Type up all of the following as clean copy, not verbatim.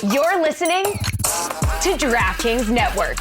You're listening to DraftKings Network.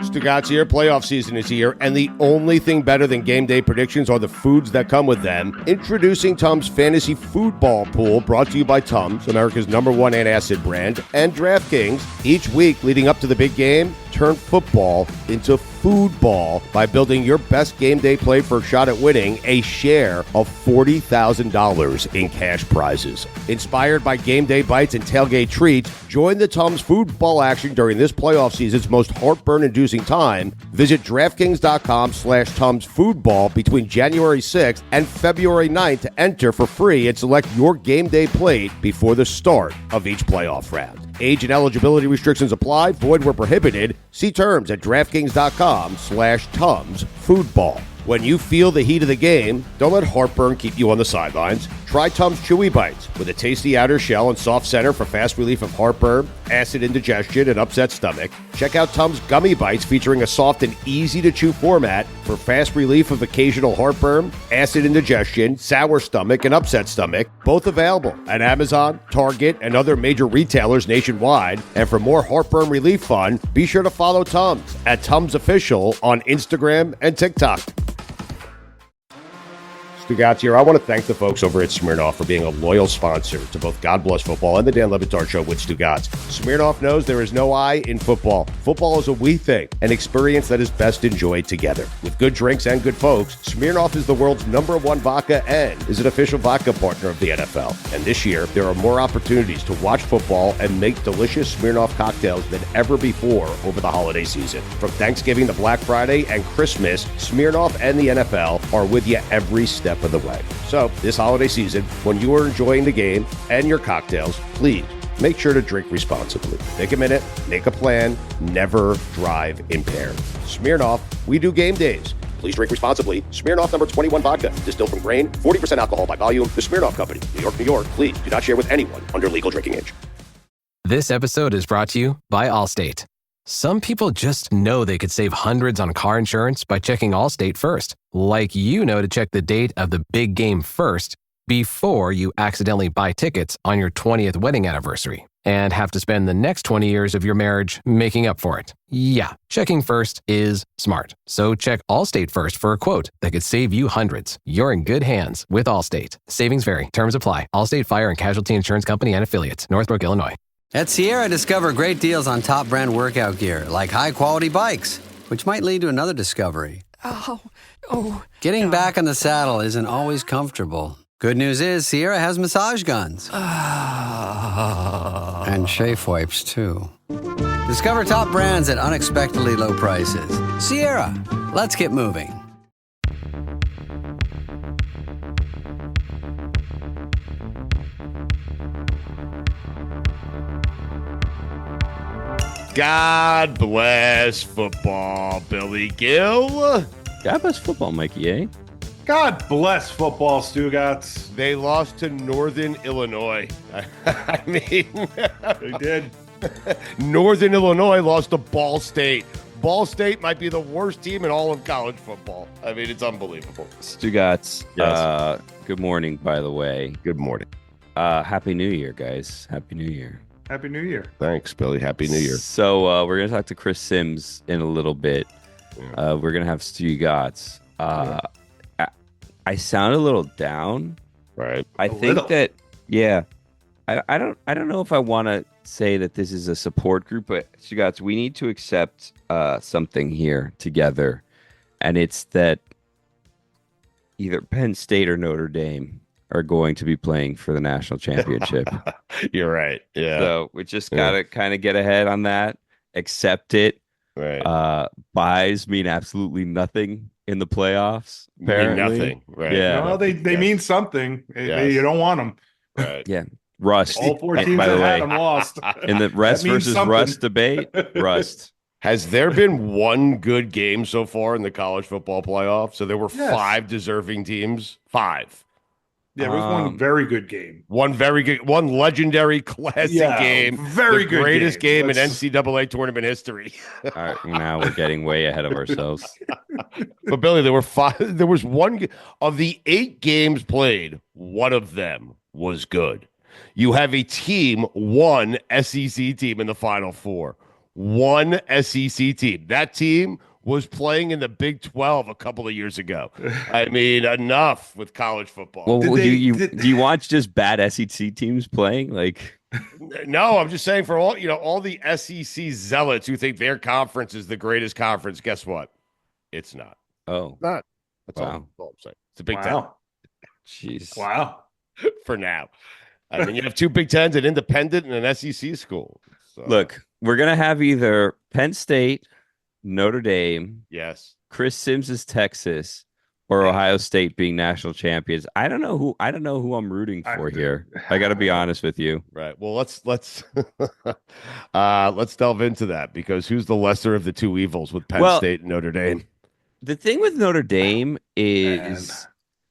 Stugotz here. Playoff season is here, and the only thing better than game day predictions are the foods that come with them. Introducing Tums Fantasy Foodball Pool, brought to you by Tums, America's #1 antacid brand, and DraftKings. Each week leading up to the big game, turn football into foodball by building your best game day play for a shot at winning a share of $40,000 in cash prizes. Inspired by game day bites and tailgate treats, join the Tums foodball action during this playoff season's most heartburn-inducing time. Visit DraftKings.com/Tums foodball between January 6th and February 9th to enter for free and select your game day plate before the start of each playoff round. Age and eligibility restrictions apply. Void where prohibited. See terms at DraftKings.com/Tums foodball. When you feel the heat of the game, don't let heartburn keep you on the sidelines. Try Tums Chewy Bites with a tasty outer shell and soft center for fast relief of heartburn, acid indigestion, and upset stomach. Check out Tums Gummy Bites featuring a soft and easy-to-chew format for fast relief of occasional heartburn, acid indigestion, sour stomach, and upset stomach. Both available at Amazon, Target, and other major retailers nationwide. And for more heartburn relief fun, be sure to follow Tums at Tums Official on Instagram and TikTok. Stugotz here. I want to thank the folks over at Smirnoff for being a loyal sponsor to both God Bless Football and the Dan Le Batard Show with Stugotz. Smirnoff knows there is no I in football. Football is a we thing, an experience that is best enjoyed together. With good drinks and good folks, Smirnoff is the world's #1 vodka and is an official vodka partner of the NFL. And this year, there are more opportunities to watch football and make delicious Smirnoff cocktails than ever before over the holiday season. From Thanksgiving to Black Friday and Christmas, Smirnoff and the NFL are with you every step of the way. So this holiday season, when you are enjoying the game and your cocktails, please make sure to drink responsibly. Take a minute, make a plan, never drive impaired. Smirnoff, we do game days. Please drink responsibly. Smirnoff number 21 vodka, distilled from grain, 40% alcohol by volume. The Smirnoff Company, New York, New York. Please do not share with anyone under legal drinking age. This episode is brought to you by Allstate. Some people just know they could save hundreds on car insurance by checking Allstate first. Like you know to check the date of the big game first before you accidentally buy tickets on your 20th wedding anniversary and have to spend the next 20 years of your marriage making up for it. Yeah, checking first is smart. So check Allstate first for a quote that could save you hundreds. You're in good hands with Allstate. Savings vary. Terms apply. Allstate Fire and Casualty Insurance Company and Affiliates. Northbrook, Illinois. At Sierra, discover great deals on top brand workout gear, like high-quality bikes, which might lead to another discovery. Getting back on the saddle isn't always comfortable. Good news is Sierra has massage guns. And chafe wipes, too. Discover top brands at unexpectedly low prices. Sierra, let's get moving. God bless football, Billy Gill. God bless football, Mikey A. God bless football, Stugotz. They lost to Northern Illinois. I mean, They did. Northern Illinois lost to Ball State. Ball State might be the worst team in all of college football. I mean, it's unbelievable. Stugotz, Yes. Good morning, by the way. Good morning. Happy New Year, guys. Happy New Year. Happy New Year. Thanks, Billy. Happy New Year. So we're going to talk to Chris Sims in a little bit. Yeah. We're going to have Stugotz. I sound a little down. Right. I A think little. that, yeah. I don't know if I want to say that this is a support group, but Stugotz, we need to accept something here together. And it's that either Penn State or Notre Dame are going to be playing for the national championship. You're right. Yeah. So we just got to kind of get ahead on that, accept it. Right. Buys mean absolutely nothing in the playoffs. Mean Apparently. nothing. Right. Yeah. Well, they mean something. Yes. You don't want them. Right. Yeah. Rust. All four teams by that the had way, them lost. in the Rust means versus something. Rust debate, Rust. Has there been one good game so far in the college football playoff? So there were Yes. 5 deserving teams. 5. Yeah, it was one very good game. One legendary classic game. Very the good greatest game in Let's- NCAA tournament history. All right, now we're getting way ahead of ourselves. But Billy, there was one of the 8 games played, one of them was good. You have a team, one SEC team in the Final Four. One SEC team. That team was playing in the Big 12 a couple of years ago. I mean, enough with college football. Well, do you watch just bad SEC teams playing? Like, no, I'm just saying for all the SEC zealots who think their conference is the greatest conference, guess what? It's not. oh, It's not. That's Wow. all I'm saying. It's a Big Wow. jeez. Wow. 10 for now. I mean, you have 2 Big Tens, an independent and an SEC school. So, Look, we're gonna have either Penn State, Notre Dame, yes. Chris Sims's Texas, or Ohio State being national champions. I don't know who I'm rooting for here. I got to be honest with you. Right. Well, let's let's delve into that, because who's the lesser of the 2 evils with Penn State and Notre Dame? The thing with Notre Dame is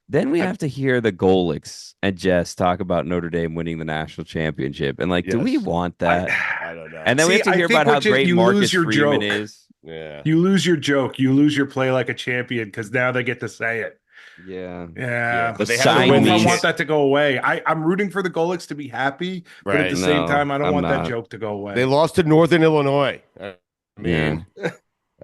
then we have to hear the Golics and Jess talk about Notre Dame winning the national championship. And do we want that? I don't know. And then we have to hear about how great Marcus Freeman is. Yeah. You lose your joke. You lose your play like a champion because now they get to say it. Yeah. Yeah. But they I don't know if I Siamese. want that to go away. I'm rooting for the Golics to be happy, but at the same time, I don't want that joke to go away. They lost to Northern Illinois. I Yeah.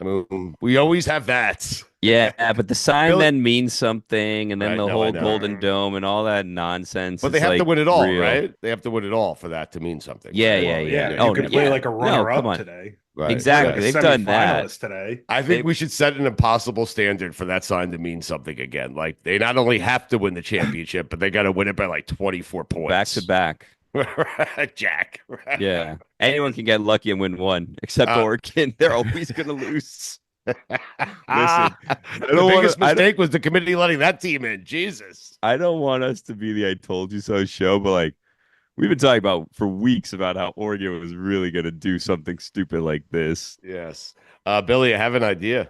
mean, we always have that. Yeah, but the sign Really? then means something, and then Right, the no, I whole know. Golden Dome and all that nonsense. But they is, have to win it all, real. right? They have to win it all for that to mean something. Yeah, Well, yeah. You Oh, could play yeah. like a No, runner-up come on. today. Right. Exactly. Like a They've done that. semifinalist today. I think we should set an impossible standard for that sign to mean something again. Like, they not only have to win the championship, but they got to win it by like 24 points. Back to back. Jack. Yeah. Anyone can get lucky and win one, except Oregon. They're always going to lose. Listen, the biggest mistake was the committee letting that team in. Jesus. I don't want us to be the I told you so show, but we've been talking about for weeks about how Oregon was really going to do something stupid like this. Yes. Billy, I have an idea.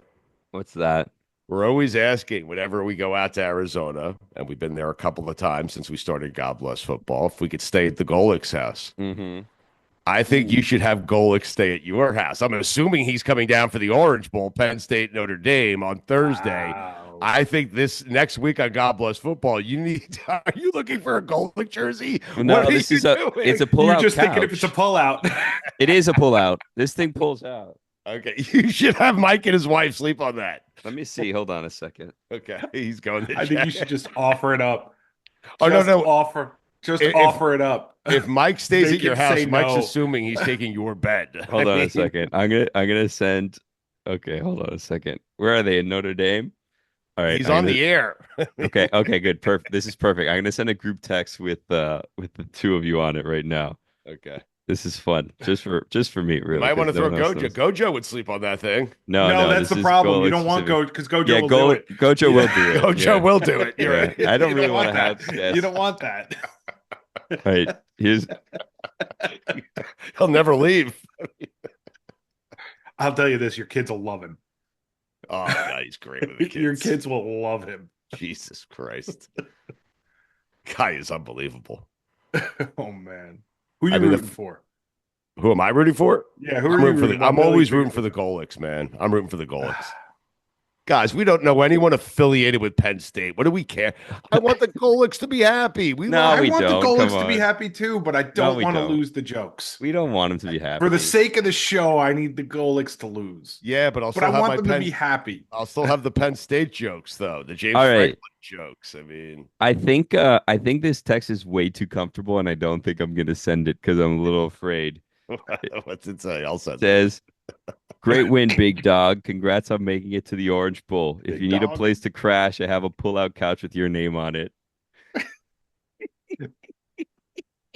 What's that? We're always asking whenever we go out to Arizona, and we've been there a couple of times since we started God Bless Football, if we could stay at the Golics house. Mm-hmm. I think you should have Golic stay at your house. I'm assuming he's coming down for the Orange Bowl, Penn State, Notre Dame on Thursday. Wow. I think this next week on God Bless Football, are you looking for a Golic jersey? No, What are this you is doing? it's a pull-out You're just couch. thinking if it's a pullout. It is a pull-out. This thing pulls out. Okay, you should have Mike and his wife sleep on that. Let me see. Hold on a second. Okay, he's going to I think you should just offer it up. Oh, Just no. offer it up. If Mike stays They at your can house, say Mike's no. assuming he's taking your bed. Hold on a second. I'm gonna send. Okay, hold on a second. Where are they in Notre Dame? All right, He's on the air. Okay, good. Perfect. This is perfect. I'm gonna send a group text with the 2 of you on it right now. Okay. This is fun, just for me. Really, You might want to 'cause throw no one else Gojo. knows. Gojo would sleep on that thing. No, that's this the is problem. You Golic don't want specific. Gojo because Gojo Yeah, will do it. Gojo will do it. Gojo yeah. will do it. You're Yeah. right. I don't You really want want to have that. guests. You don't want that. All right, here's He'll never leave. I'll tell you this: your kids will love him. Oh, God, he's great with the kids. Your kids will love him. Jesus Christ. Guy is unbelievable. Oh man, who are you I mean, rooting for? Who am I rooting for? Yeah, who I'm are you rooting for rooting the, for? I'm always rooting for the Golics, man. I'm rooting for the Golics. Guys, we don't know anyone affiliated with Penn State. What do we care? I want the Golics to be happy. No, I we want the don't. Golics Come to be on. happy too, but I don't we want to don't. lose the jokes. we don't want him to be happy For the sake of the show, I need the Golics to lose. Yeah, but I'll But still I have want my them to be happy. I'll still have the Penn State jokes though. The James All right. Franklin jokes. I mean, I think this text is way too comfortable, and I don't think I'm gonna send it because I'm a little afraid. what's it say? I'll send It says, "Great win, big dog. Congrats on making it to the Orange Bowl. If Big you need dog. a place to crash, I have a pull-out couch with your name on it."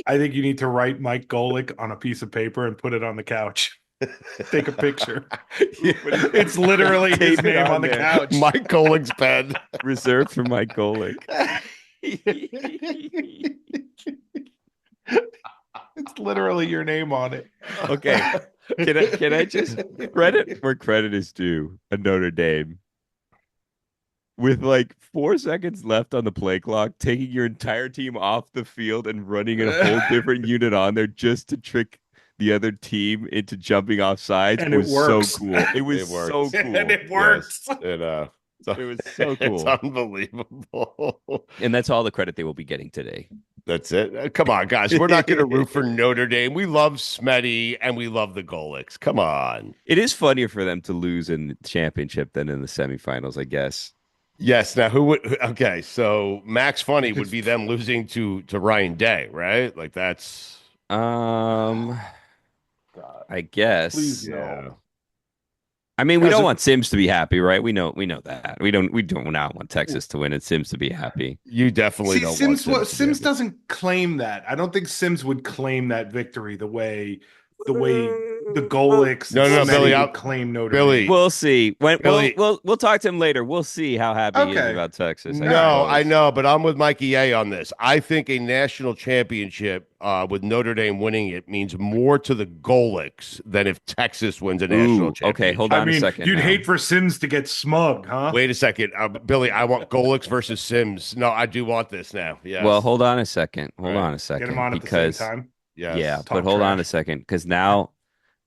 I think you need to write Mike Golic on a piece of paper and put it on the couch. Take a picture. It's literally his Tape it name on on the there. couch. Mike Golic's bed. Reserved for Mike Golic. It's literally your name on it. Okay. Can I just credit where credit is due? A Notre Dame. with like 4 seconds left on the play clock, taking your entire team off the field and running a whole different unit on there just to trick the other team into jumping off sides And was it works. so cool. It was It so works. cool. And it works. Yes. It was so It's cool. unbelievable. And that's all the credit they will be getting today. That's it. Come on, guys. We're not going to root for Notre Dame. We love Smetty and we love the Golics. Come on. It is funnier for them to lose in the championship than in the semifinals, I guess. Yes. Now, who would? Okay, so Max Funny would be them losing to Ryan Day, right? Like that's. I guess. Please Yeah. no. I mean, we don't want Sims to be happy, right? We know that. We don't not want Texas to win and Sims to be happy. You definitely don't. Sims want Sims doesn't claim that. I don't think Sims would claim that victory the way the Golics No, Billy, would claim Notre Billy. Dame. We'll see. Billy- We'll talk to him later. We'll see how happy he is Okay. about Texas. No, I know, but I'm with Mikey A on this. I think a national championship with Notre Dame winning it means more to the Golics than if Texas wins a national championship. Okay, hold I on a mean, second. you'd now. hate for Sims to get smug, huh? Wait a second, Billy. I want Golics versus Sims. No, I do want this now. Yes. Well, hold on a second. Hold Right. on a second. Get him on at because, the same time. Yes. Yeah, Talk but hold on a trash. second, because now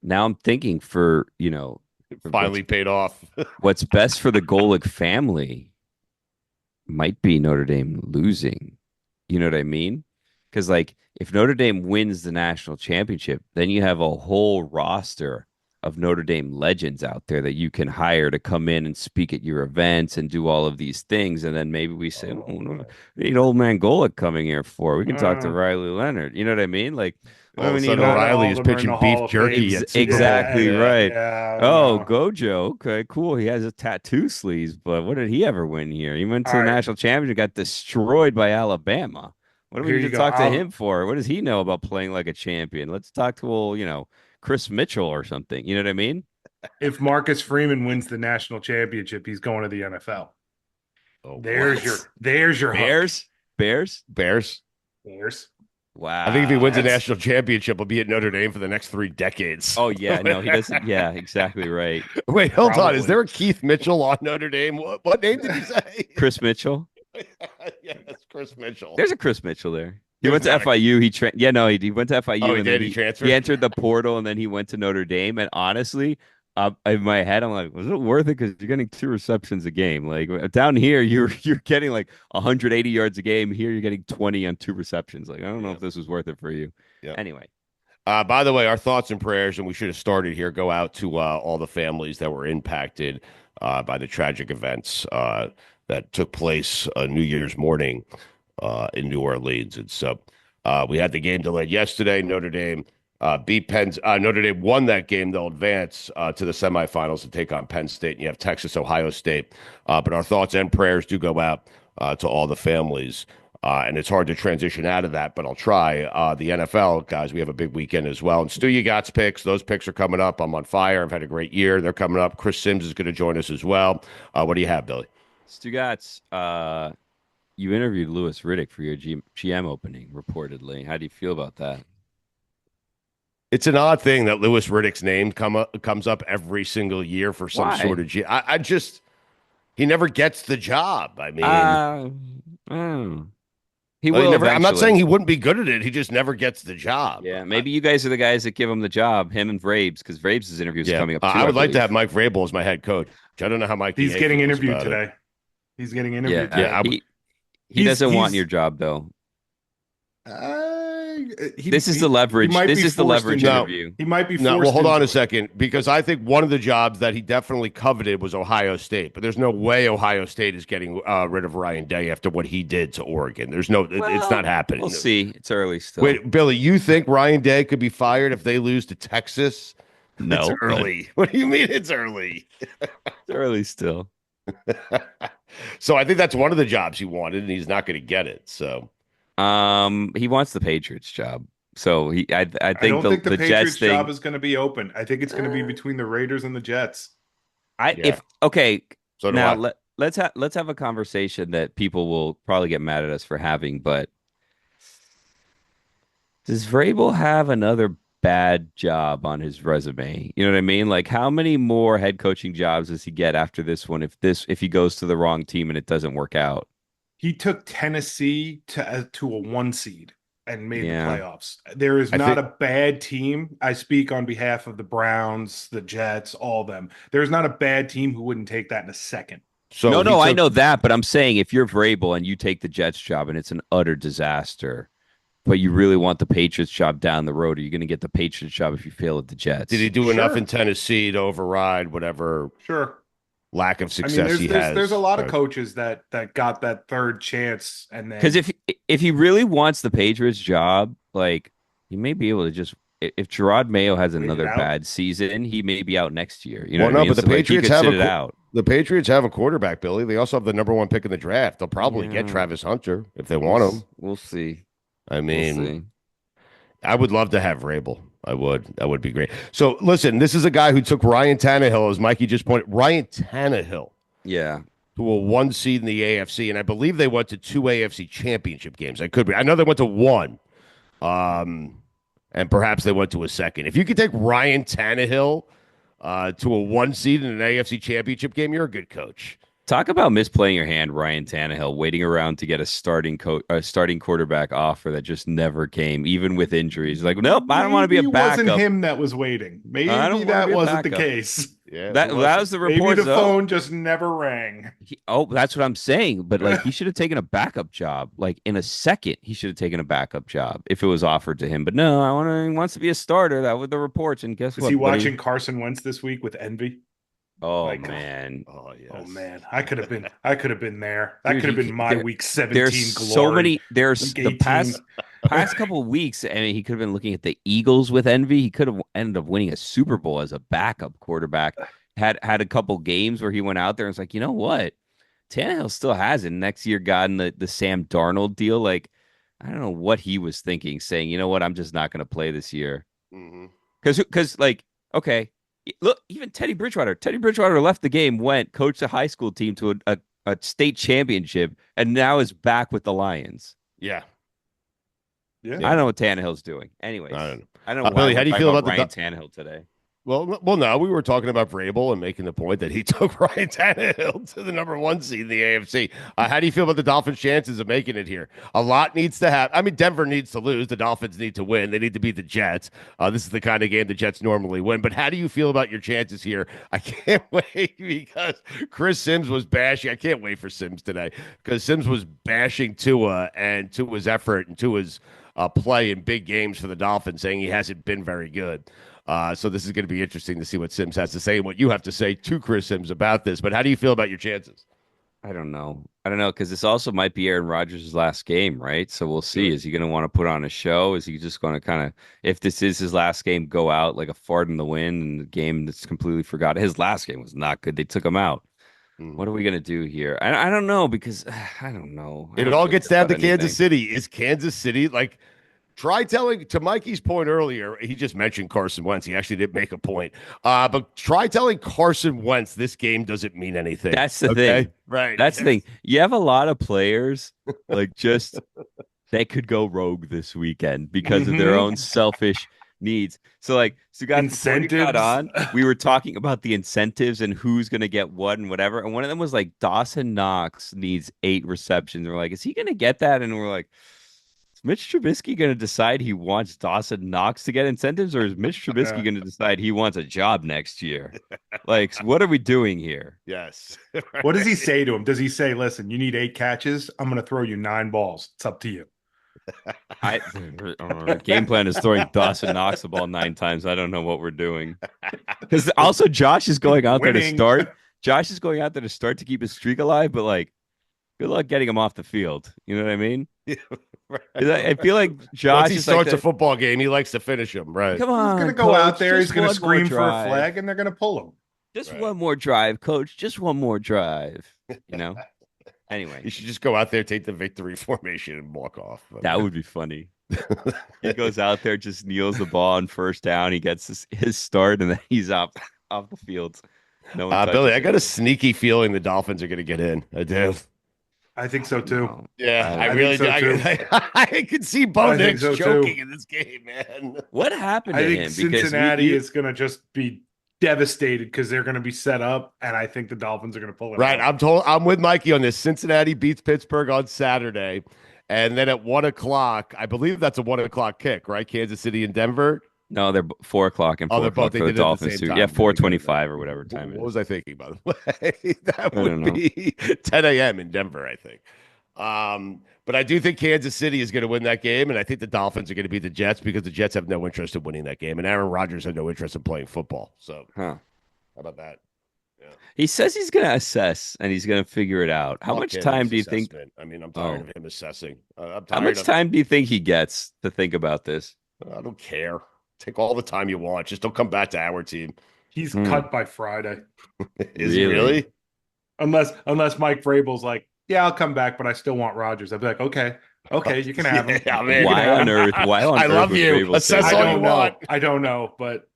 I'm thinking for Finally paid off. what's best for the Golic family might be Notre Dame losing. You know what I mean? Because like if Notre Dame wins the national championship, then you have a whole roster of Notre Dame legends out there that you can hire to come in and speak at your events and do all of these things. And then maybe we say, oh, no, we need old man Golic coming here for. We can talk to Riley Leonard. You know what I mean? Like, All of a we sudden, need all- Riley is of them are in pitching the beef Hall of jerky Fame. at Super Bowl. Exactly right. Yeah, Oh, no. Gojo. Okay, cool. He has a tattoo sleeves, but what did he ever win here? He went to All the right. national championship, got destroyed by Alabama. What do we Here need you to go. talk to him for? What does he know about playing like a champion? Let's talk to Chris Mitchell or something. You know what I mean? If Marcus Freeman wins the national championship, he's going to the NFL. Oh, There's your hook. Bears? Bears. Bears. Wow. I think if he wins a That's- national championship, he'll be at Notre Dame for the next 3 decades. Oh, yeah. No, he doesn't. Yeah, exactly right. Wait, hold on. Probably. Is there a Keith Mitchell on Notre Dame? What name did you say? Chris Mitchell. Yeah, that's Chris Mitchell. There's a Chris Mitchell there. He There's went to not a- FIU. He went to FIU. Oh, he and did? then He transferred? He entered the portal and then he went to Notre Dame. And honestly, in my head, I'm like, was it worth it? Because you're getting 2 receptions a game. Like down here, you're getting like 180 yards a game. Here, you're getting 20 on 2 receptions. Like I don't know if this was worth it for you. Yeah. Anyway, By the way, our thoughts and prayers, and we should have started here, go out to all the families that were impacted by the tragic events that took place New Year's morning in New Orleans. And so we had the game delayed yesterday. Notre Dame beat Penn. Notre Dame won that game. They'll advance to the semifinals to take on Penn State. And you have Texas, Ohio State. But our thoughts and prayers do go out to all the families. And it's hard to transition out of that, but I'll try. The NFL, guys, we have a big weekend as well. And Stugotz picks. Those picks are coming up. I'm on fire. I've had a great year. They're coming up. Chris Sims is going to join us as well. What do you have, Billy? Stugotz, you interviewed Louis Riddick for your GM opening, reportedly. How do you feel about that? It's an odd thing that Louis Riddick's name comes up every single year for some Why? sort of I just he never gets the job. I mean, He well, will. I'm not eventually. saying he wouldn't be good at it. He just never gets the job. Yeah, maybe you guys are the guys that give him the job, him and Vrabes, because Vrabes' interviews are coming up too. I would like to believe. have Mike Vrabel as my head coach. I don't know how Mike. He's getting feels interviewed about it. today. He's getting interviewed. Yeah, today. he doesn't want he's- your job though. He- This is he- the leverage. he might This be is the forced leverage into it. interview. He might be forced. No, well, hold on into a it. second, because I think one of the jobs that he definitely coveted was Ohio State, but there's no way Ohio State is getting rid of Ryan Day after what he did to Oregon. There's no, it's not happening. We'll see. It's early still. Wait, Billy, you think Ryan Day could be fired if they lose to Texas? no, It's but early. What do you mean it's early? It's early still. So I think that's one of the jobs he wanted, and he's not going to get it. So He wants the Patriots job. So I I think don't think the the Patriots Jets thing. job is going to be open. I think it's going to be between the Raiders and the Jets. If okay. so do Now I. let's have a conversation that people will probably get mad at us for having, but does Vrabel have another bad job on his resume. You know what I mean? Like, how many more head coaching jobs does he get after this one if he goes to the wrong team and it doesn't work out? He took Tennessee to a 1 seed and made the Yeah. playoffs. There is not a bad team. I speak on behalf of the Browns, the Jets, all of them. There's not a bad team who wouldn't take that in a second. So No, I know that, but I'm saying if you're Vrabel and you take the Jets job and it's an utter disaster, but you really want the Patriots job down the road, are you going to get the Patriots job if you fail at the Jets? Did he do enough in Tennessee to override whatever lack of success he has? There's a lot of coaches that got that third chance, and then because if he really wants the Patriots job, like he may be able to just. If Gerard Mayo has another bad season, he may be out next year. You know, what I mean? But the Patriots have the Patriots have a quarterback, Billy. They also have the #1 pick in the draft. They'll probably get Travis Hunter if they want him. We'll see. I mean, I would love to have Vrabel. I would. That would be great. So, listen, this is a guy who took Ryan Tannehill, as Mikey just pointed. Ryan Tannehill. Yeah. To a 1 seed in the AFC, and I believe they went to 2 AFC championship games. I could be. I know they went to 1. And perhaps they went to a second. If you could take Ryan Tannehill to a 1 seed in an AFC championship game, you're a good coach. Talk about misplaying your hand, Ryan Tannehill, waiting around to get a starting quarterback offer that just never came, even with injuries. Like, nope, I don't want to be a backup. It wasn't him that was waiting. Maybe that wasn't the case. Yeah, that was the report. Maybe the phone just never rang. That's what I'm saying. But like, he should have taken a backup job. Like in a second, he should have taken a backup job if it was offered to him. But no, he wants to be a starter. That was the reports. And guess what? Is he watching Carson Wentz this week with envy? Oh man! Oh yes. Oh man! I could have been there. That could have been my week 17 there's glory. So many. There's the past couple of weeks. I mean, he could have been looking at the Eagles with envy. He could have ended up winning a Super Bowl as a backup quarterback. Had a couple games where he went out there and was like, you know what, Tannehill still has it. Next year, got in the Sam Darnold deal. Like, I don't know what he was thinking, saying, you know what, I'm just not going to play this year. Because like, okay. Look, even Teddy Bridgewater left the game, coached a high school team to a state championship, and now is back with the Lions. Yeah. I don't know what Tannehill's doing. Anyways, I don't know. I don't know. Billy, how do you feel about Ryan Tannehill today? Well, no, we were talking about Vrabel and making the point that he took Ryan Tannehill to the #1 seed in the AFC. How do you feel about the Dolphins' chances of making it here? A lot needs to happen. I mean, Denver needs to lose. The Dolphins need to win. They need to beat the Jets. This is the kind of game the Jets normally win. But how do you feel about your chances here? I can't wait because Chris Sims was bashing. I can't wait for Sims today because Sims was bashing Tua and Tua's effort and Tua's play in big games for the Dolphins, saying he hasn't been very good. So this is going to be interesting to see what Sims has to say and what you have to say to Chris Sims about this. But how do you feel about your chances? I don't know because this also might be Aaron Rodgers' last game, right? So we'll see. Is he going to want to put on a show? Is he just going to kind of, if this is his last game, go out like a fart in the wind and the game that's completely forgot? His last game was not good. They took him out. What are we going to do here? I don't know because I don't know. It all gets down to Kansas City. Is Kansas City like... Try telling, to Mikey's point earlier, he just mentioned Carson Wentz. He actually didn't make a point. But try telling Carson Wentz this game doesn't mean anything. That's the thing. Right. That's the thing. You have a lot of players, like just, they could go rogue this weekend because of their own selfish needs. So like, incentives. We were talking about the incentives and who's going to get what and whatever. And one of them was like, Dawson Knox needs 8 receptions. We're like, is he going to get that? And we're like, Mitch Trubisky going to decide he wants Dawson Knox to get incentives, or is Mitch Trubisky going to decide he wants a job next year? Like, what are we doing here? Yes. What does he say to him? Does he say, listen, you need 8 catches? I'm going to throw you 9 balls. It's up to you. Game plan is throwing Dawson Knox the ball 9 times. I don't know what we're doing. Because also Josh is going out there to start. Josh is going out there to start to keep his streak alive, but like, good luck getting him off the field. You know what I mean? Yeah, right. I feel like Josh, once he starts a football game, he likes to finish him. Right? Come on, he's going to go out there. He's going to scream for a flag, and they're going to pull him. Just one more drive, coach. Just one more drive. You know. Anyway, you should just go out there, take the victory formation, and walk off. That would be funny. He goes out there, just kneels the ball on first down. He gets his start, and then he's off the field. No one Billy, I got a sneaky feeling the Dolphins are going to get in. I do. I think so too. No. Yeah, I think really so, do. too. I could see Bo I think Nix so, choking too. in this game, man. What happened I to think him? Cincinnati is going to just be devastated because they're going to be set up, and I think the Dolphins are going to pull it Right, out. I'm with Mikey on this. Cincinnati beats Pittsburgh on Saturday, and then at 1:00, I believe that's a 1:00 kick, right? Kansas City and Denver. No, they're 4 o'clock and 4 they're both. o'clock They for the did it at the Dolphins same too. time. Yeah, Very good. 4:25 or whatever time it What is. was I thinking, by the way? That I don't would be 10 a.m. in Denver, I think. But I do think Kansas City is going to win that game, and I think the Dolphins are going to beat the Jets because the Jets have no interest in winning that game, and Aaron Rodgers had no interest in playing football. So, Huh. how about that? He says he's going to assess and he's going to figure it out. How Fuck much him, time his do you think? assessment. I mean, I'm tired of him assessing. I'm How tired much of time do you think he gets to think about this? I don't care. Take all the time you want. Just don't come back to our team. He's cut by Friday, Is he really? unless Mike Vrabel's like, yeah, I'll come back, but I still want Rodgers. I'd be like, okay, you can have him. Yeah, man. Why on earth? Why on I earth love would you. Vrabel say Assess that? all I you don't know. want. I don't know, but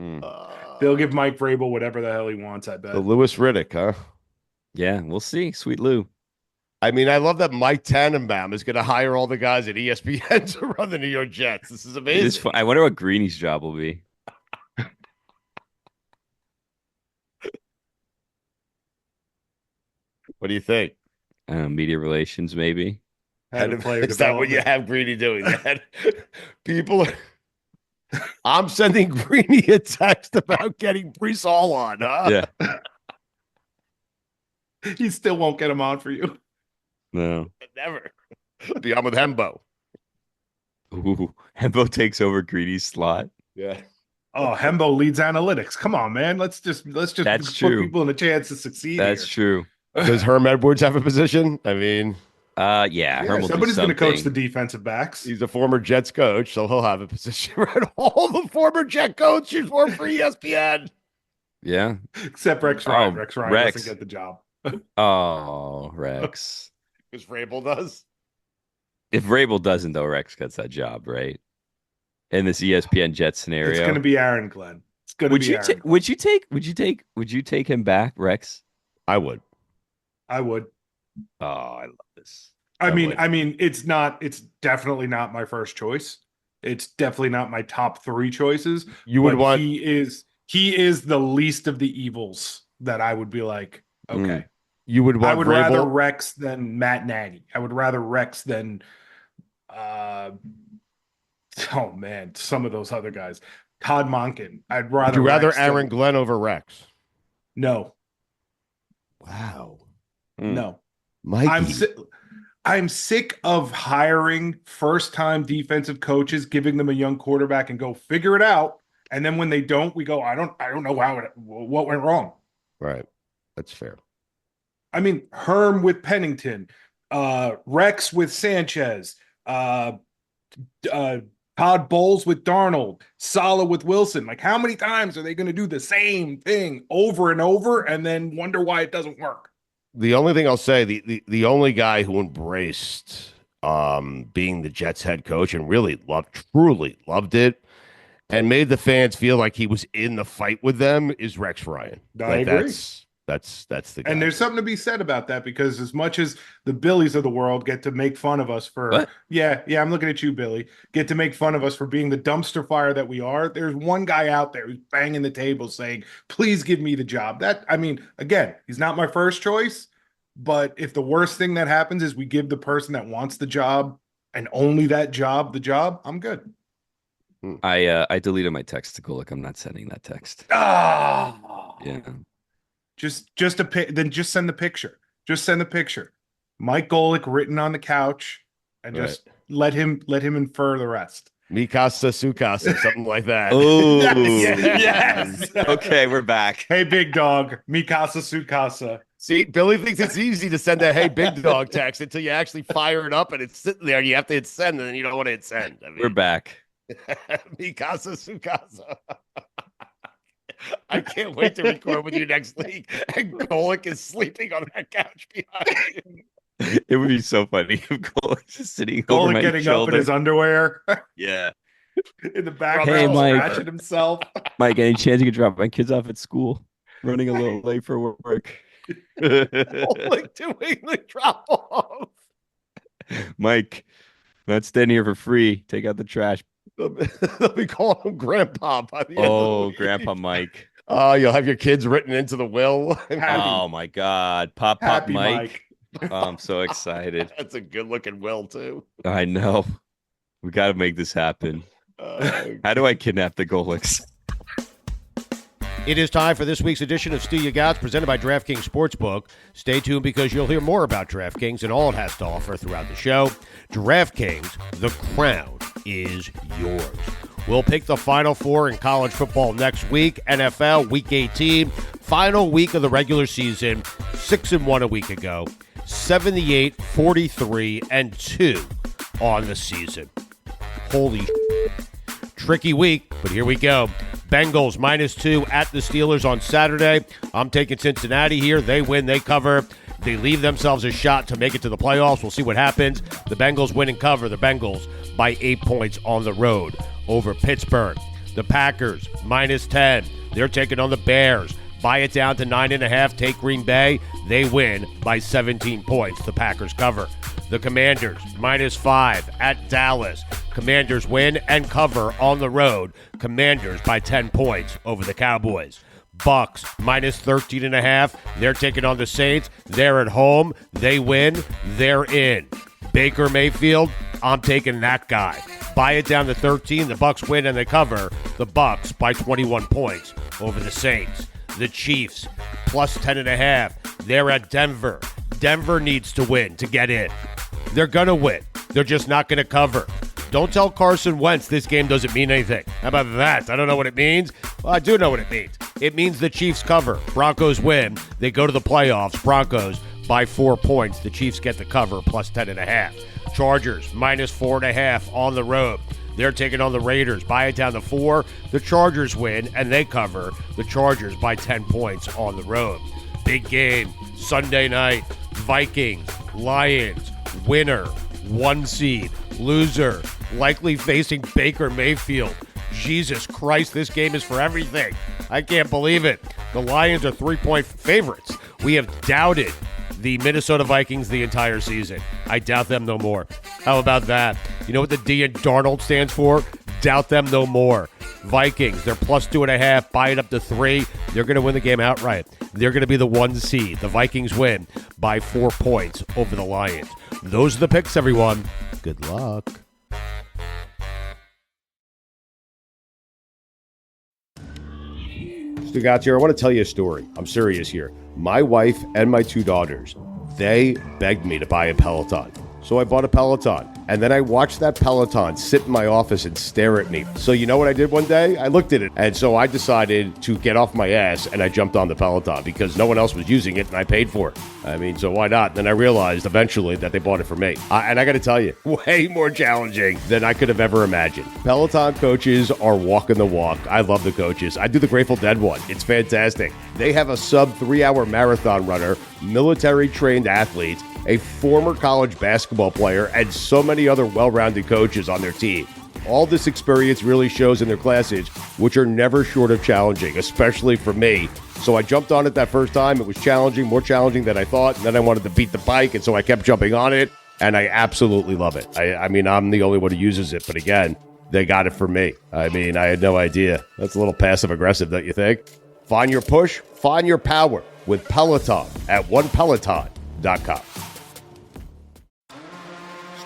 Hmm. they'll give Mike Vrabel whatever the hell he wants. I bet. The Lewis Riddick, huh? Yeah, we'll see. Sweet Lou. I mean, I love that Mike Tannenbaum is going to hire all the guys at ESPN to run the New York Jets. This is It amazing. is fun. I wonder what Greeny's job will be. What do you think? Media relations, maybe. Head of player Is that what you development. have Greeny doing? That people are. I'm sending Greeny a text about getting Brees Hall on, huh? Yeah. He still won't get him on for you. No. Never. Be on with Hembo. Ooh, Hembo takes over Greeny's slot. Yeah. Oh, Hembo leads analytics. Come on, man. Let's just That's put true. people in a chance to succeed. That's here. true. Does Herm Edwards have a position? I mean, Yeah, Yeah, Herm will do somebody's going to coach the something. defensive backs. he's a former Jets coach, so he'll have a position. Right? All the former Jet coaches work for ESPN. Yeah. Except Rex Ryan. Oh, Rex Ryan Rex. doesn't get the job. Oh, Rex. Because Vrabel does. If Vrabel doesn't, though, Rex gets that job, right? In this ESPN Jet scenario, It's going to be Aaron Glenn. It's going to would be you Aaron. would you take him back, Rex? I would. I would. Oh, I love this. I would. mean, it's definitely not my first choice. It's definitely not my top 3 choices. You would but want. he is the least of the evils that I would be like, okay. You would want. I would Vrabel. rather Rex than Matt Nagy. I would rather Rex than oh man, some of those other guys. Todd Monken. I'd Would you rather Rex than- Aaron Glenn over Rex? No. Wow. No. Mikey. I'm sick of hiring first-time defensive coaches, giving them a young quarterback and go figure it out. And then when they don't, we go, I don't know what went wrong. Right. That's fair. I mean, Herm with Pennington, Rex with Sanchez, Todd Bowles with Darnold, Saleh with Wilson. Like, how many times are they going to do the same thing over and over and then wonder why it doesn't work? The only thing I'll say, the only guy who embraced being the Jets head coach and really truly loved it and made the fans feel like he was in the fight with them is Rex Ryan. I agree. That's the guy. And there's something to be said about that, because as much as the Billies of the world get to make fun of us for, What? yeah, I'm looking at you, Billy, get to make fun of us for being the dumpster fire that we are, there's one guy out there who's banging the table saying, please give me the job. That, I mean, again, he's not my first choice, but if the worst thing that happens is we give the person that wants the job and only that job the job, I'm good. I deleted my text to Golic. I'm not sending that text. Ah, Yeah. Just send the picture. Just send the picture. Mike Golic written on the couch, and just let him infer the rest. Mi casa, su casa, something like that. Oh, Yes. Okay, we're back. Hey, big dog, mi casa su casa. See, Billy thinks it's easy to send a "Hey, big dog" text until you actually fire it up and it's sitting there. And you have to hit send, and then you don't want to hit send. I mean, We're back. Mi casa, su casa. I can't wait to record with you next week. And Golic is sleeping on that couch behind you. It would be so funny if Golic's just sitting over Golic my getting shoulder. up in his underwear Yeah. in the background, Hey, Mike. scratching himself. Mike, any chance you could drop my kids off at school? Running a little late for work. Like doing the drop off. Mike, not staying here for free. Take out the trash. They'll be calling him Grandpa by the end of the week. Grandpa Mike. Oh, you'll have your kids written into the will. Oh my God. Pop Happy Mike. Oh, I'm so excited. That's a good looking will too. I know. We got to make this happen. How do I kidnap the Golics? It is time for this week's edition of Stugotz, presented by DraftKings Sportsbook. Stay tuned because you'll hear more about DraftKings and all it has to offer throughout the show. DraftKings, the crown is yours. We'll pick the Final Four in college football next week. NFL, Week 18, final week of the regular season, 6-1 a week ago, 78, 43, and 2 on the season. Holy tricky week, but here we go. Bengals -2 at the Steelers on Saturday. I'm taking Cincinnati here. They win, they cover. They leave themselves a shot to make it to the playoffs. We'll see what happens. The Bengals win and cover. The Bengals by 8 points on the road over Pittsburgh. The Packers -10. They're taking on the Bears. Buy it down to 9.5. Take Green Bay. They win by 17 points. The Packers cover. The Commanders -5 at Dallas. Commanders win and cover on the road. Commanders by 10 points over the Cowboys. Bucks -13.5. They're taking on the Saints. They're at home. They win. They're in. Baker Mayfield, I'm taking that guy. Buy it down to 13. The Bucks win and they cover. The Bucks by 21 points over the Saints. The Chiefs +10.5. They're at Denver. Denver needs to win to get in. They're going to win. They're just not going to cover. Don't tell Carson Wentz this game doesn't mean anything. How about that? I don't know what it means. Well, I do know what it means. It means the Chiefs cover. Broncos win. They go to the playoffs. Broncos by 4 points. The Chiefs get the cover +10.5. Chargers -4.5 on the road. They're taking on the Raiders. Buy it down to 4. The Chargers win, and they cover. The Chargers by 10 points on the road. Big game, Sunday night. Vikings, Lions, winner, 1 seed, loser, likely facing Baker Mayfield. Jesus Christ, this game is for everything. I can't believe it. The Lions are 3-point favorites. We have doubted the Minnesota Vikings the entire season. I doubt them no more. How about that? You know what the D in Darnold stands for? Doubt them no more. Vikings, they're +2.5. Buy it up to 3. They're going to win the game outright. They're going to be the 1 seed. The Vikings win by 4 points over the Lions. Those are the picks, everyone. Good luck. Stugotz here. I want to tell you a story. I'm serious here. My wife and my 2 daughters, they begged me to buy a Peloton. So I bought a Peloton. And then I watched that Peloton sit in my office and stare at me. So you know what I did one day? I looked at it. And so I decided to get off my ass and I jumped on the Peloton because no one else was using it and I paid for it. I mean, so why not? Then I realized eventually that they bought it for me. And I got to tell you, way more challenging than I could have ever imagined. Peloton coaches are walking the walk. I love the coaches. I do the Grateful Dead one. It's fantastic. They have a sub 3-hour marathon runner, military trained athletes, a former college basketball player, and so many other well-rounded coaches on their team. All this experience really shows in their classes, which are never short of challenging, especially for me. So I jumped on it that first time. It was challenging, more challenging than I thought. And then I wanted to beat the bike, and so I kept jumping on it. And I absolutely love it. I mean, I'm the only one who uses it. But again, they got it for me. I mean, I had no idea. That's a little passive-aggressive, don't you think? Find your push, find your power with Peloton at onepeloton.com.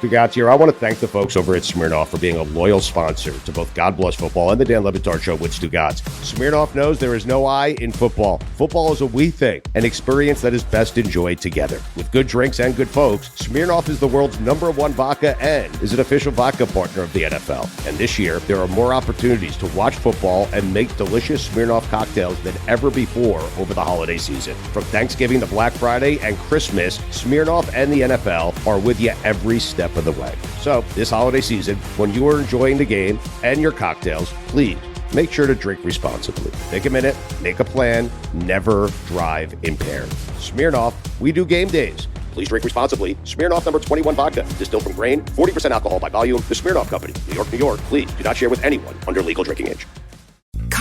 Stugotz here. I want to thank the folks over at Smirnoff for being a loyal sponsor to both God Bless Football and the Dan Batard Show with Stugotz. Smirnoff knows there is no I in football. Football is a we thing, an experience that is best enjoyed together. With good drinks and good folks, Smirnoff is the world's #1 vodka and is an official vodka partner of the NFL. And this year, there are more opportunities to watch football and make delicious Smirnoff cocktails than ever before over the holiday season. From Thanksgiving to Black Friday and Christmas, Smirnoff and the NFL are with you every step of the way. So this holiday season, when you are enjoying the game and your cocktails, please make sure to drink responsibly. Take a minute, make a plan, never drive impaired. Smirnoff, we do game days. Please drink responsibly. Smirnoff number 21 vodka, distilled from grain, 40% alcohol by volume. The Smirnoff Company, New York, New York. Please do not share with anyone under legal drinking age.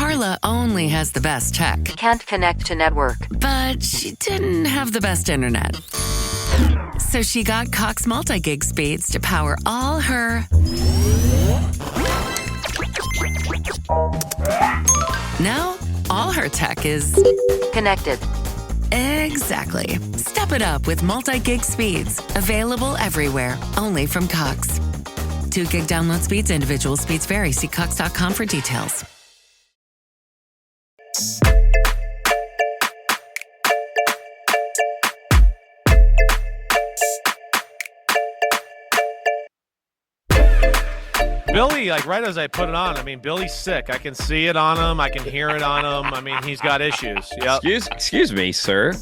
Carla only has the best tech. Can't connect to network. But she didn't have the best internet. So she got Cox multi-gig speeds to power all her... Now, all her tech is... Connected. Exactly. Step it up with multi-gig speeds. Available everywhere. Only from Cox. 2 gig download speeds. Individual speeds vary. See cox.com for details. Billy, like right as I put it on, I mean, Billy's sick. I can see it on him. I can hear it on him. I mean, he's got issues. Yep. Excuse me, sir.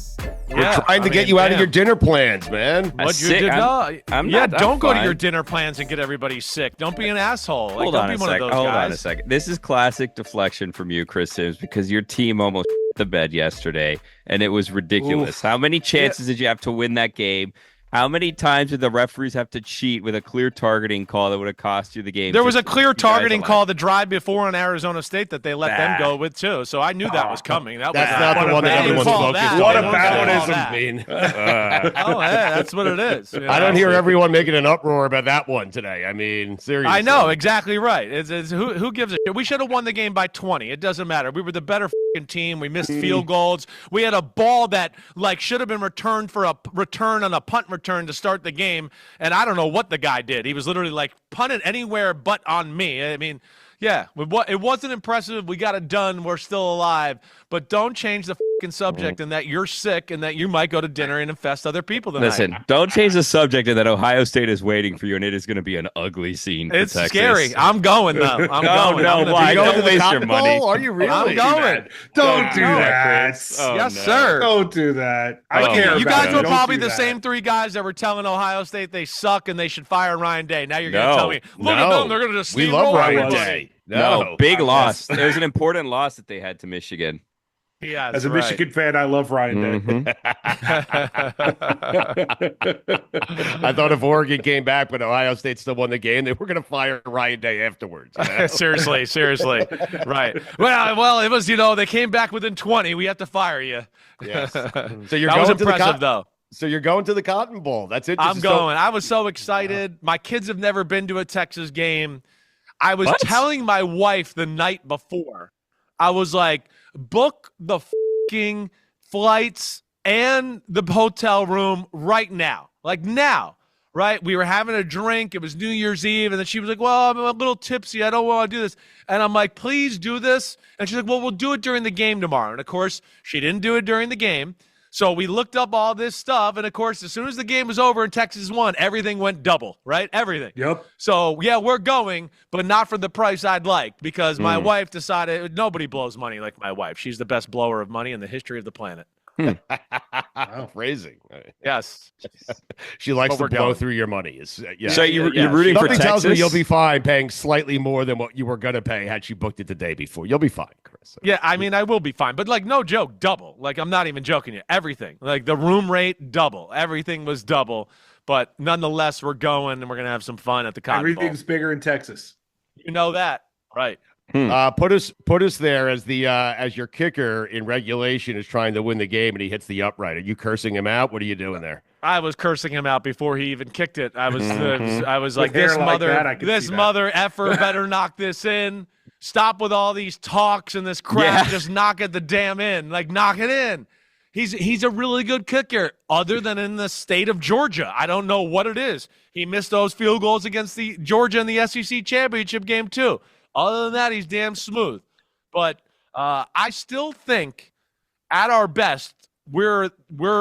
We're trying to get you out of your dinner plans, man. What you did? Don't go to your dinner plans and get everybody sick. Don't be an asshole. Like, Hold don't on be a one second. of those Hold guys. on a second. This is classic deflection from you, Chris Sims, because your team almost the bed yesterday, and it was ridiculous. Oof. How many chances did you have to win that game? How many times did the referees have to cheat with a clear targeting call that would have cost you the game? There was a clear targeting call the drive before on Arizona State that they let them go with, too. So I knew that was coming. That's not the one that everyone's focused on. What about it? mean? Oh, yeah, that's what it is. You know? I don't hear everyone making an uproar about that one today. I mean, seriously. I know, exactly right. Who gives a shit? We should have won the game by 20. It doesn't matter. We were the better team. We missed field goals. We had a ball that should have been returned for a return on a punt return to start the game, and I don't know what the guy did. He was literally punted anywhere but on me. I mean, yeah, it wasn't impressive. We got it done. We're still alive. But don't change the subject and that you're sick and that you might go to dinner and infest other people tonight. Listen, don't change the subject and that Ohio State is waiting for you, and it is going to be an ugly scene for It's Texas. scary. I'm going, though. I'm going. No, why? Don't waste your money. Are you really? I'm going. Don't do that. Yes, sir. Don't do that. I care You about guys it. were Don't probably do the that. same 3 guys that were telling Ohio State they suck and they should fire Ryan Day. Now you're going to tell me, look at them, they're going to just We steamroll love Ryan everybody. Day. No, big loss. There's an important loss that they had to Michigan. Yeah, As a Michigan fan, I love Ryan Day. I thought if Oregon came back, but Ohio State still won the game, they were going to fire Ryan Day afterwards. You know? seriously. Right. Well, it was, they came back within 20. We have to fire you. Yes. So you're that going was to the impressive, though. So you're going to the Cotton Bowl. That's interesting. I'm going. I was so excited. My kids have never been to a Texas game. I was telling my wife the night before, I was like, book the fucking flights and the hotel room right now. Like now, right? We were having a drink. It was New Year's Eve. And then she was like, well, I'm a little tipsy. I don't want to do this. And I'm like, please do this. And she's like, well, we'll do it during the game tomorrow. And of course, she didn't do it during the game. So we looked up all this stuff. And of course, as soon as the game was over and Texas won, everything went double, right? Everything. Yep. So, yeah, we're going, but not for the price I'd like because my wife decided nobody blows money like my wife. She's the best blower of money in the history of the planet. Phrasing. Yes. She likes to blow going. through your money. Yeah. So you're rooting for Something tells me Texas? you'll be fine paying slightly more than what you were going to pay had she booked it the day before. You'll be fine, Chris. Yeah, I mean, I will be fine. But, no joke, double. I'm not even joking you. Everything. The room rate, double. Everything was double. But nonetheless, we're going, and we're going to have some fun at the Cotton Bowl. Everything's bigger in Texas. You know that. Right. Put us there as as your kicker in regulation is trying to win the game and he hits the upright. Are you cursing him out? What are you doing there? I was cursing him out before he even kicked it. I was like, With hair this like mother, that, I can this see that. mother effer better knock this in. Stop with all these talks and this crap. Yeah. Just knock it the damn in. Knock it in. He's a really good kicker, other than in the state of Georgia. I don't know what it is. He missed those field goals against the Georgia in the SEC championship game too. Other than that, he's damn smooth. But I still think, at our best, we're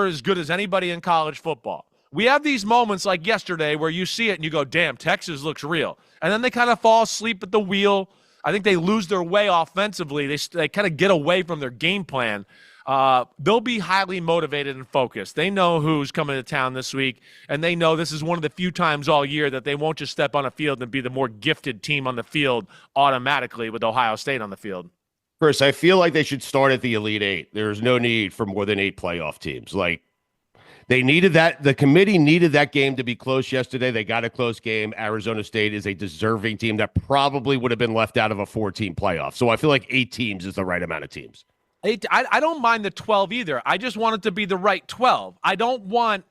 as good as anybody in college football. We have these moments like yesterday where you see it and you go, damn, Texas looks real. And then they kind of fall asleep at the wheel. I think they lose their way offensively. They kind of get away from their game plan. They'll be highly motivated and focused. They know who's coming to town this week, and they know this is one of the few times all year that they won't just step on a field and be the more gifted team on the field automatically with Ohio State on the field. Chris, I feel like they should start at the Elite Eight. There's no need for more than 8 playoff teams. They needed that. The committee needed that game to be close yesterday. They got a close game. Arizona State is a deserving team that probably would have been left out of a 4-team playoff. So I feel like 8 teams is the right amount of teams. I don't mind the 12 either. I just want it to be the right 12. I don't want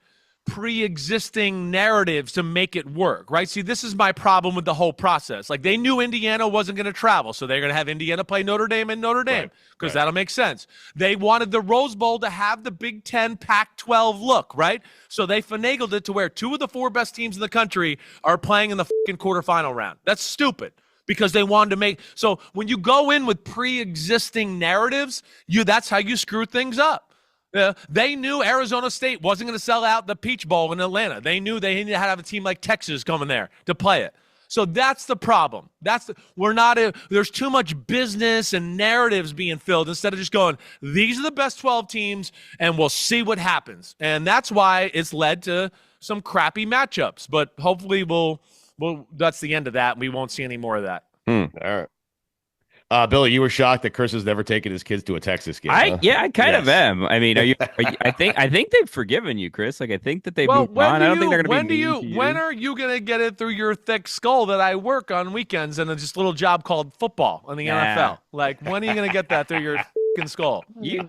pre-existing narratives to make it work, right? See, this is my problem with the whole process. Like, they knew Indiana wasn't going to travel, so they're going to have Indiana play Notre Dame and Notre Dame because that'll make sense. They wanted the Rose Bowl to have the Big Ten Pac-12 look, right? So they finagled it to where 2 of the 4 best teams in the country are playing in the fucking quarterfinal round. That's stupid. Because they wanted to make – so when you go in with pre-existing narratives, that's how you screw things up. They knew Arizona State wasn't going to sell out the Peach Bowl in Atlanta. They knew they needed to have a team like Texas coming there to play it. So that's the problem. There's too much business and narratives being filled instead of just going, these are the best 12 teams, and we'll see what happens. And that's why it's led to some crappy matchups. But hopefully we'll that's the end of that, and we won't see any more of that. All right. Billy, you were shocked that Chris has never taken his kids to a Texas game. I kind of am. I mean, I think they've forgiven you, Chris. Like, I think that they've moved on. I don't think they're going to be mean to you. When are you going to get it through your thick skull that I work on weekends in just a little job called football in the NFL? Like, when are you going to get that through your fucking skull? You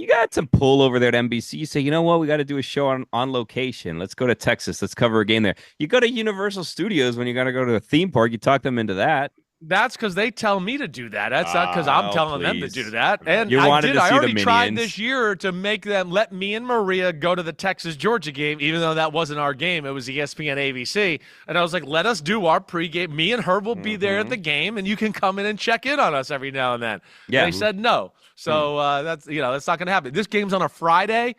got some pull over there at NBC. You say, you know what? We got to do a show on location. Let's go to Texas. Let's cover a game there. You go to Universal Studios when you got to go to a theme park. You talk them into that. That's because they tell me to do that. That's not because I'm telling them to do that. And I already tried this year to make them let me and Maria go to the Texas-Georgia game, even though that wasn't our game. It was ESPN ABC. And I was like, let us do our pregame. Me and her will be there at the game, and you can come in and check in on us every now and then. Yeah. They said no. So that's not going to happen. This game's on a Friday.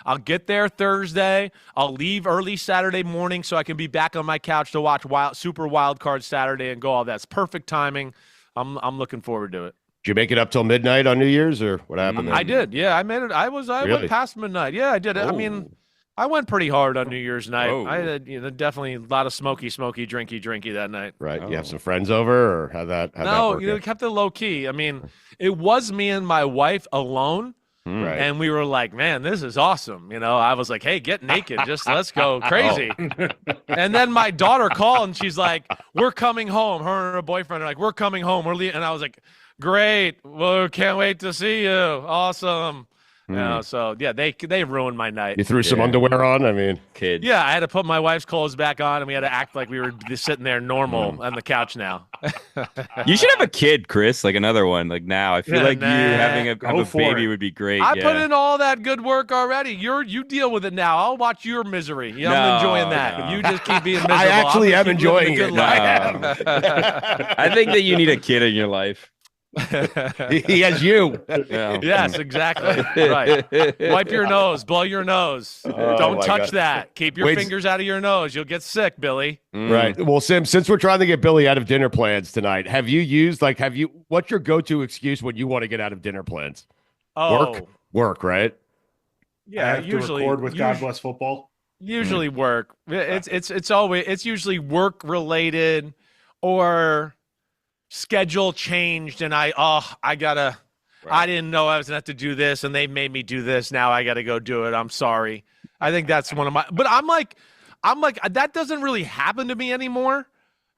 I'll get there Thursday. I'll leave early Saturday morning so I can be back on my couch to watch Super Wild Card Saturday and go all that. It's perfect timing. I'm looking forward to it. Did you make it up till midnight on New Year's, or what happened there? I did. Yeah, I made it. I went past midnight. Yeah, I did. I mean, I went pretty hard on New Year's night. I had definitely a lot of smoky, drinky that night. Right. You have some friends over, or how'd that work? We kept it low key. I mean, it was me and my wife alone. Right. And we were like, man, this is awesome. I was like, hey, get naked. Just let's go crazy. And then my daughter called and she's like, we're coming home. Her and her boyfriend are like, we're coming home. We're leaving. And I was like, great. Well, can't wait to see you. Awesome. So yeah, they ruined my night. You threw some underwear on? I mean, kids. Yeah, I had to put my wife's clothes back on, and we had to act like we were just sitting there normal on the couch now. You should have a kid, Chris, like another one. Like now, I feel like you having a baby would be great. I put in all that good work already. You deal with it now. I'll watch your misery. I'm enjoying that. No. You just keep being miserable. I actually am enjoying it. I think that you need a kid in your life. He has you. Yes, exactly. Right. Wipe your nose, blow your nose. Don't touch that. Keep your fingers out of your nose. You'll get sick, Billy. Right. Well, Sim, since we're trying to get Billy out of dinner plans tonight, what's your go-to excuse when you want to get out of dinner plans? Work, right? Yeah, I have usually to record with God Bless Football. Usually work. It's usually work related or schedule changed, and I didn't know I was gonna have to do this, and they made me do this. Now I got to go do it. I'm sorry. I think that's one of my. But I'm like that doesn't really happen to me anymore,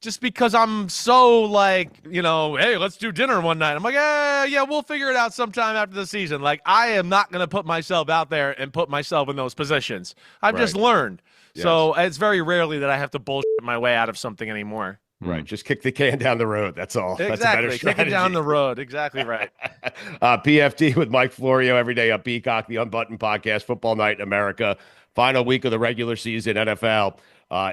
just because I'm so like, hey, let's do dinner one night. I'm like, yeah, we'll figure it out sometime after the season. Like, I am not gonna put myself out there and put myself in those positions. I've just learned. Yes. So it's very rarely that I have to bullshit my way out of something anymore. Right. Just kick the can down the road. That's all. Exactly. That's a better strategy. Kick it down the road. Exactly right. PFT with Mike Florio every day on Peacock, the Unbuttoned Podcast, Football Night in America. Final week of the regular season NFL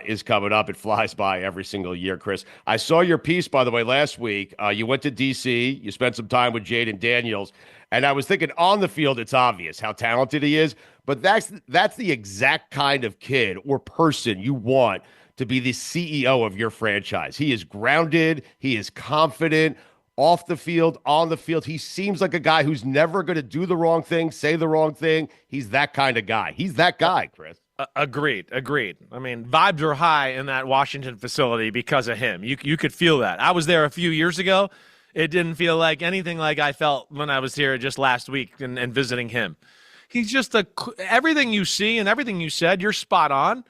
is coming up. It flies by every single year, Chris. I saw your piece, by the way, last week. You went to D.C. You spent some time with Jaden Daniels. And I was thinking on the field, it's obvious how talented he is. But that's the exact kind of kid or person you want to be the CEO of your franchise. He is grounded. He is confident off the field, on the field. He seems like a guy who's never going to do the wrong thing, say the wrong thing. He's that kind of guy. He's that guy, Chris. Agreed. I mean, vibes are high in that Washington facility because of him. You could feel that. I was there a few years ago. It didn't feel like anything like I felt when I was here just last week and visiting him. He's just everything you see and everything you said, you're spot on.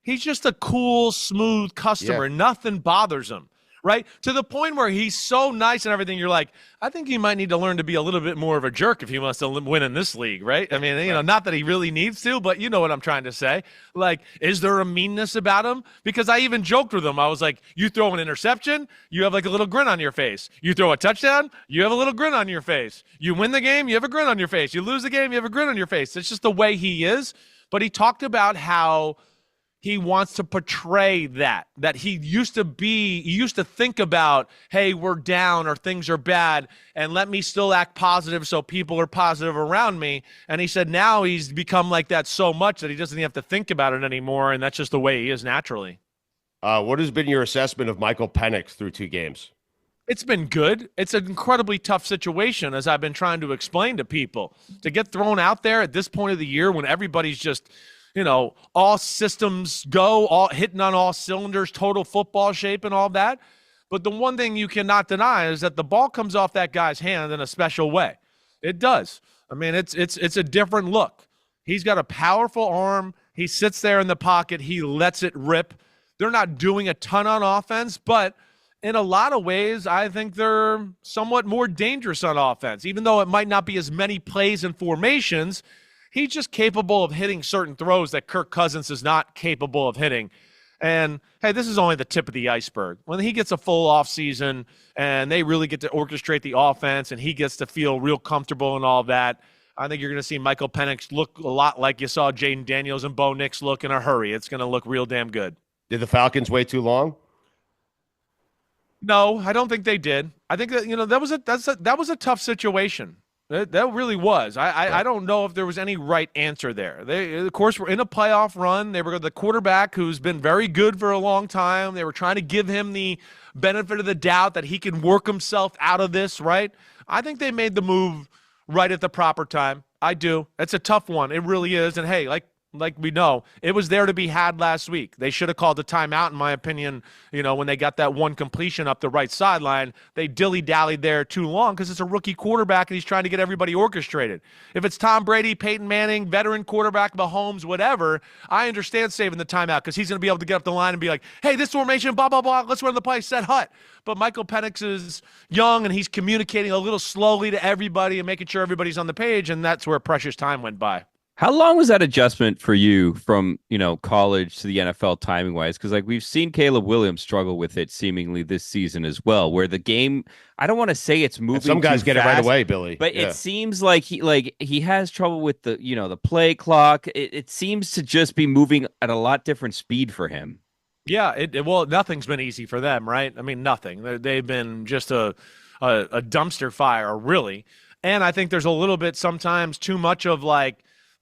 He's just a cool, smooth customer. Yeah. Nothing bothers him, right? To the point where he's so nice and everything, you're like, I think he might need to learn to be a little bit more of a jerk if he wants to win in this league, right? I mean, not that he really needs to, but you know what I'm trying to say. Like, is there a meanness about him? Because I even joked with him. I was like, you throw an interception, you have like a little grin on your face. You throw a touchdown, you have a little grin on your face. You win the game, you have a grin on your face. You lose the game, you have a grin on your face. It's just the way he is. But he talked about how he wants to portray that he used to think about, hey, we're down or things are bad, and let me still act positive so people are positive around me. And he said now he's become like that so much that he doesn't have to think about it anymore, and that's just the way he is naturally. What has been your assessment of Michael Penix through 2 games? It's been good. It's an incredibly tough situation, as I've been trying to explain to people. To get thrown out there at this point of the year when everybody's just – all systems go, all hitting on all cylinders, total football shape and all that. But the one thing you cannot deny is that the ball comes off that guy's hand in a special way. It does. I mean, it's a different look. He's got a powerful arm. He sits there in the pocket. He lets it rip. They're not doing a ton on offense, but in a lot of ways, I think they're somewhat more dangerous on offense. Even though it might not be as many plays and formations, he's just capable of hitting certain throws that Kirk Cousins is not capable of hitting. And, hey, this is only the tip of the iceberg. When he gets a full offseason and they really get to orchestrate the offense and he gets to feel real comfortable and all that, I think you're going to see Michael Penix look a lot like you saw Jaden Daniels and Bo Nix look in a hurry. It's going to look real damn good. Did the Falcons wait too long? No, I don't think they did. I think that that was a tough situation. That really was. I don't know if there was any right answer there. They, of course, were in a playoff run. They were the quarterback who's been very good for a long time. They were trying to give him the benefit of the doubt that he can work himself out of this, right? I think they made the move right at the proper time. I do. It's a tough one. It really is. And, hey, like we know, it was there to be had last week. They should have called the timeout, in my opinion, when they got that one completion up the right sideline. They dilly-dallied there too long because it's a rookie quarterback and he's trying to get everybody orchestrated. If it's Tom Brady, Peyton Manning, veteran quarterback, Mahomes, whatever, I understand saving the timeout because he's going to be able to get up the line and be like, hey, this formation, blah, blah, blah, let's run the play, set hut. But Michael Penix is young and he's communicating a little slowly to everybody and making sure everybody's on the page, and that's where precious time went by. How long was that adjustment for you from, college to the NFL timing wise? Because we've seen Caleb Williams struggle with it seemingly this season as well, where the game, I don't want to say it's moving. And some guys get fast, it right away, Billy. But it seems like he has trouble with the play clock. It seems to just be moving at a lot different speed for him. Yeah, well, nothing's been easy for them, right? I mean, nothing. They've been just a dumpster fire, really. And I think there's a little bit sometimes too much of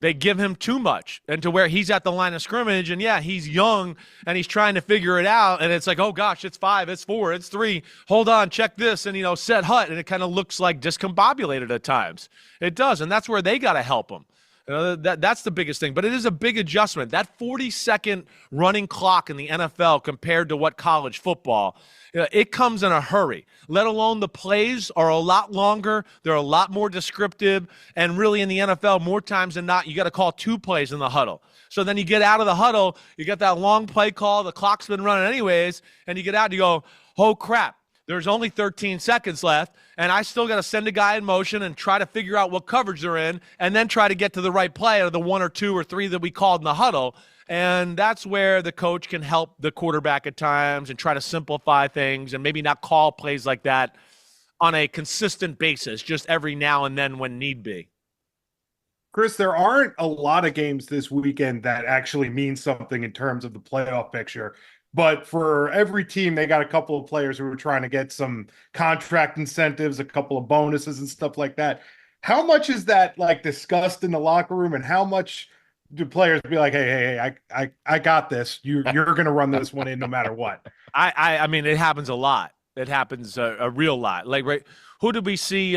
they give him too much, and to where he's at the line of scrimmage, and yeah, he's young and he's trying to figure it out, and it's like, oh gosh, it's 5, it's 4, it's 3, hold on, check this, and set hut, and it kind of looks like discombobulated at times. It does, and that's where they got to help him. That's the biggest thing, but it is a big adjustment. That 40-second running clock in the NFL compared to what college football, it comes in a hurry, let alone the plays are a lot longer. They're a lot more descriptive, and really in the NFL, more times than not, you got to call 2 plays in the huddle. So then you get out of the huddle, you get that long play call, the clock's been running anyways, and you get out and you go, oh crap. There's only 13 seconds left, and I still got to send a guy in motion and try to figure out what coverage they're in, and then try to get to the right play out of the 1 or 2 or 3 that we called in the huddle. And that's where the coach can help the quarterback at times and try to simplify things and maybe not call plays like that on a consistent basis, just every now and then when need be. Chris, there aren't a lot of games this weekend that actually mean something in terms of the playoff picture. But for every team, they got a couple of players who are trying to get some contract incentives, a couple of bonuses and stuff like that. How much is that discussed in the locker room, and how much do players be like, hey, I got this. You're going to run this one in no matter what? I mean, it happens a lot. It happens a real lot. Right? Who did we see?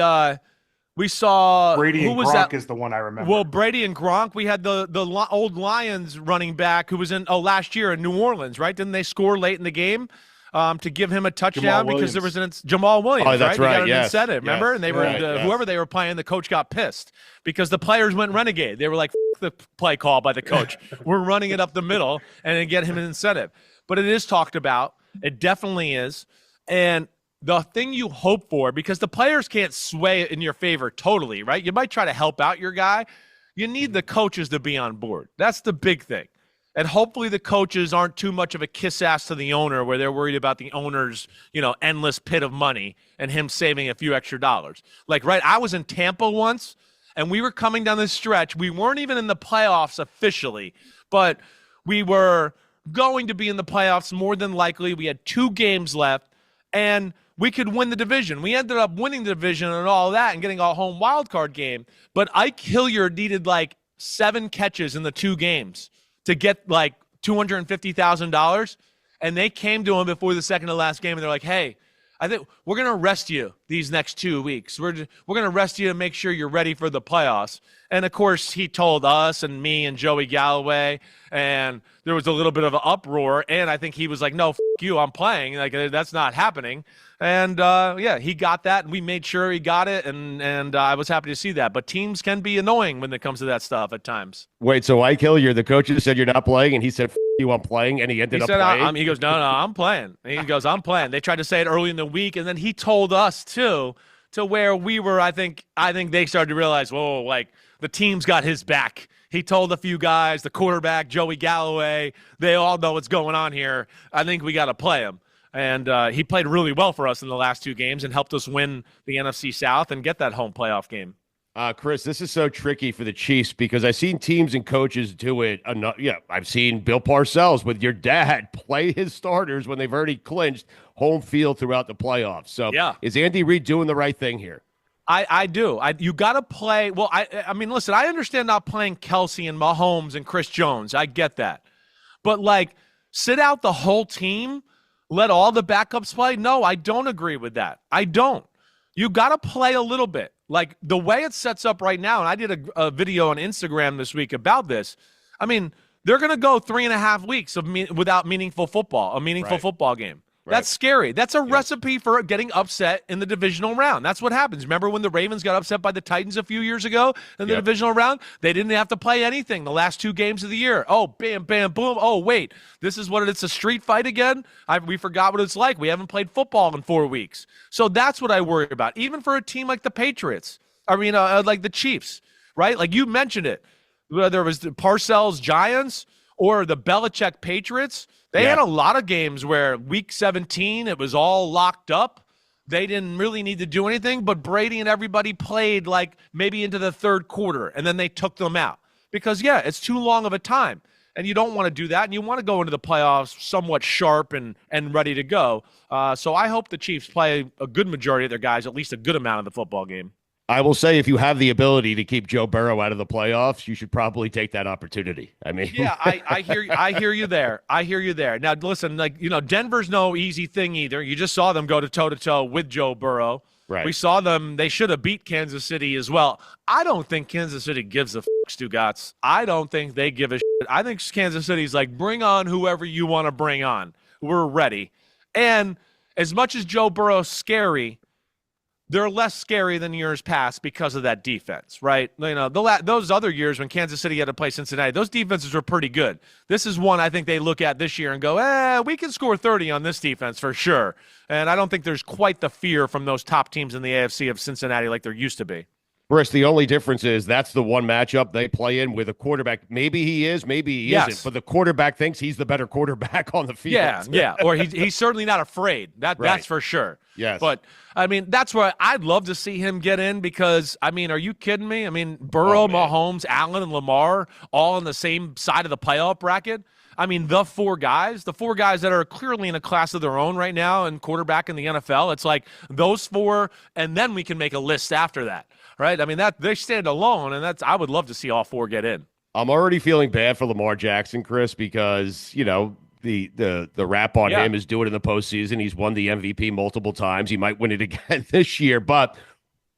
We saw Brady and Gronk is the one I remember. Well, Brady and Gronk. We had the old Lions running back who was in last year in New Orleans, right? Didn't they score late in the game? to give him a touchdown because there was Jamal Williams. Oh, that's right. They right. got an incentive, remember? And they were whoever they were playing. The coach got pissed because the players went renegade. They were like, F- the play call by the coach. We're running it up the middle and then get him an incentive. But it is talked about. It definitely is. And the thing you hope for, because the players can't sway it in your favor totally, right? You might try to help out your guy. You need the coaches to be on board. That's the big thing. And hopefully the coaches aren't too much of a kiss ass to the owner where they're worried about the owner's, endless pit of money and him saving a few extra dollars. Like, right, I was in Tampa once and we were coming down this stretch. We weren't even in the playoffs officially, but we were going to be in the playoffs more than likely. We had 2 games left and we could win the division. We ended up winning the division and all that and getting a home wild card game. But Ike Hilliard needed like 7 catches in the 2 games to get like $250,000. And they came to him before the second to last game and they're like, hey, I think we're going to rest you these next 2 weeks. We're going to rest you to make sure you're ready for the playoffs. And, of course, he told us and me and Joey Galloway, and there was a little bit of an uproar. And I think he was like, no, f*** you, I'm playing. Like, that's not happening. And, he got that, and we made sure he got it, and I was happy to see that. But teams can be annoying when it comes to that stuff at times. Wait, so Ike Hilliard, the coach said you're not playing, and he said, F you, I'm playing, and he ended up playing? He goes, no, I'm playing. And he goes, I'm playing. They tried to say it early in the week, and then he told us, too, to where we were, I think they started to realize, whoa, like, the team's got his back. He told a few guys, the quarterback, Joey Galloway, they all know what's going on here. I think we got to play him. And he played really well for us in the last 2 games and helped us win the NFC South and get that home playoff game. Chris, this is so tricky for the Chiefs because I've seen teams and coaches do it. I've seen Bill Parcells with your dad play his starters when they've already clinched home field throughout the playoffs. So is Andy Reid doing the right thing here? I do. You got to play. Well, I mean, listen, I understand not playing Kelsey and Mahomes and Chris Jones. I get that. But, like, sit out the whole team, let all the backups play? No, I don't agree with that. I don't. You got to play a little bit. Like, the way it sets up right now, and I did a video on Instagram this week about this, I mean, they're going to go 3.5 weeks without meaningful football, football game. That's scary. That's a recipe for getting upset in the divisional round. That's what happens. Remember when the Ravens got upset by the Titans a few years ago in the divisional round? They didn't have to play anything the last 2 games of the year. Oh, bam, bam, boom. Oh, wait, this is what it's a street fight again? We forgot what it's like. We haven't played football in 4 weeks. So that's what I worry about, even for a team like the Patriots. I mean, like the Chiefs, right? Like you mentioned it. Whether it was the Parcells Giants or the Belichick Patriots, they had a lot of games where week 17, it was all locked up. They didn't really need to do anything, but Brady and everybody played like maybe into the 3rd quarter, and then they took them out. Because, it's too long of a time, and you don't want to do that, and you want to go into the playoffs somewhat sharp and ready to go. So I hope the Chiefs play a good majority of their guys, at least a good amount of the football game. I will say, if you have the ability to keep Joe Burrow out of the playoffs, you should probably take that opportunity. I mean, I hear you there. I hear you there. Now, listen, Denver's no easy thing either. You just saw them go to toe-to-toe with Joe Burrow. Right. We saw them. They should have beat Kansas City as well. I don't think Kansas City gives a Stugotz. I don't think they give a shit. I think Kansas City's like, bring on whoever you want to bring on. We're ready. And as much as Joe Burrow's scary, they're less scary than years past because of that defense, right? Those other years when Kansas City had to play Cincinnati, those defenses were pretty good. This is one I think they look at this year and go, we can score 30 on this defense for sure. And I don't think there's quite the fear from those top teams in the AFC of Cincinnati like there used to be. Chris, the only difference is that's the one matchup they play in with a quarterback. Maybe he is, maybe he isn't, but the quarterback thinks he's the better quarterback on the field. Yeah. Or he's certainly not afraid. That's for sure. Yes. But, I mean, that's where I'd love to see him get in because, I mean, are you kidding me? I mean, Burrow, Mahomes, Allen, and Lamar all on the same side of the playoff bracket. I mean, the four guys that are clearly in a class of their own right now and quarterback in the NFL, it's like those 4, and then we can make a list after that. Right? I mean, that they stand alone, and I would love to see all 4 get in. I'm already feeling bad for Lamar Jackson, Chris, because, the rap on him is do it in the postseason. He's won the MVP multiple times. He might win it again this year. But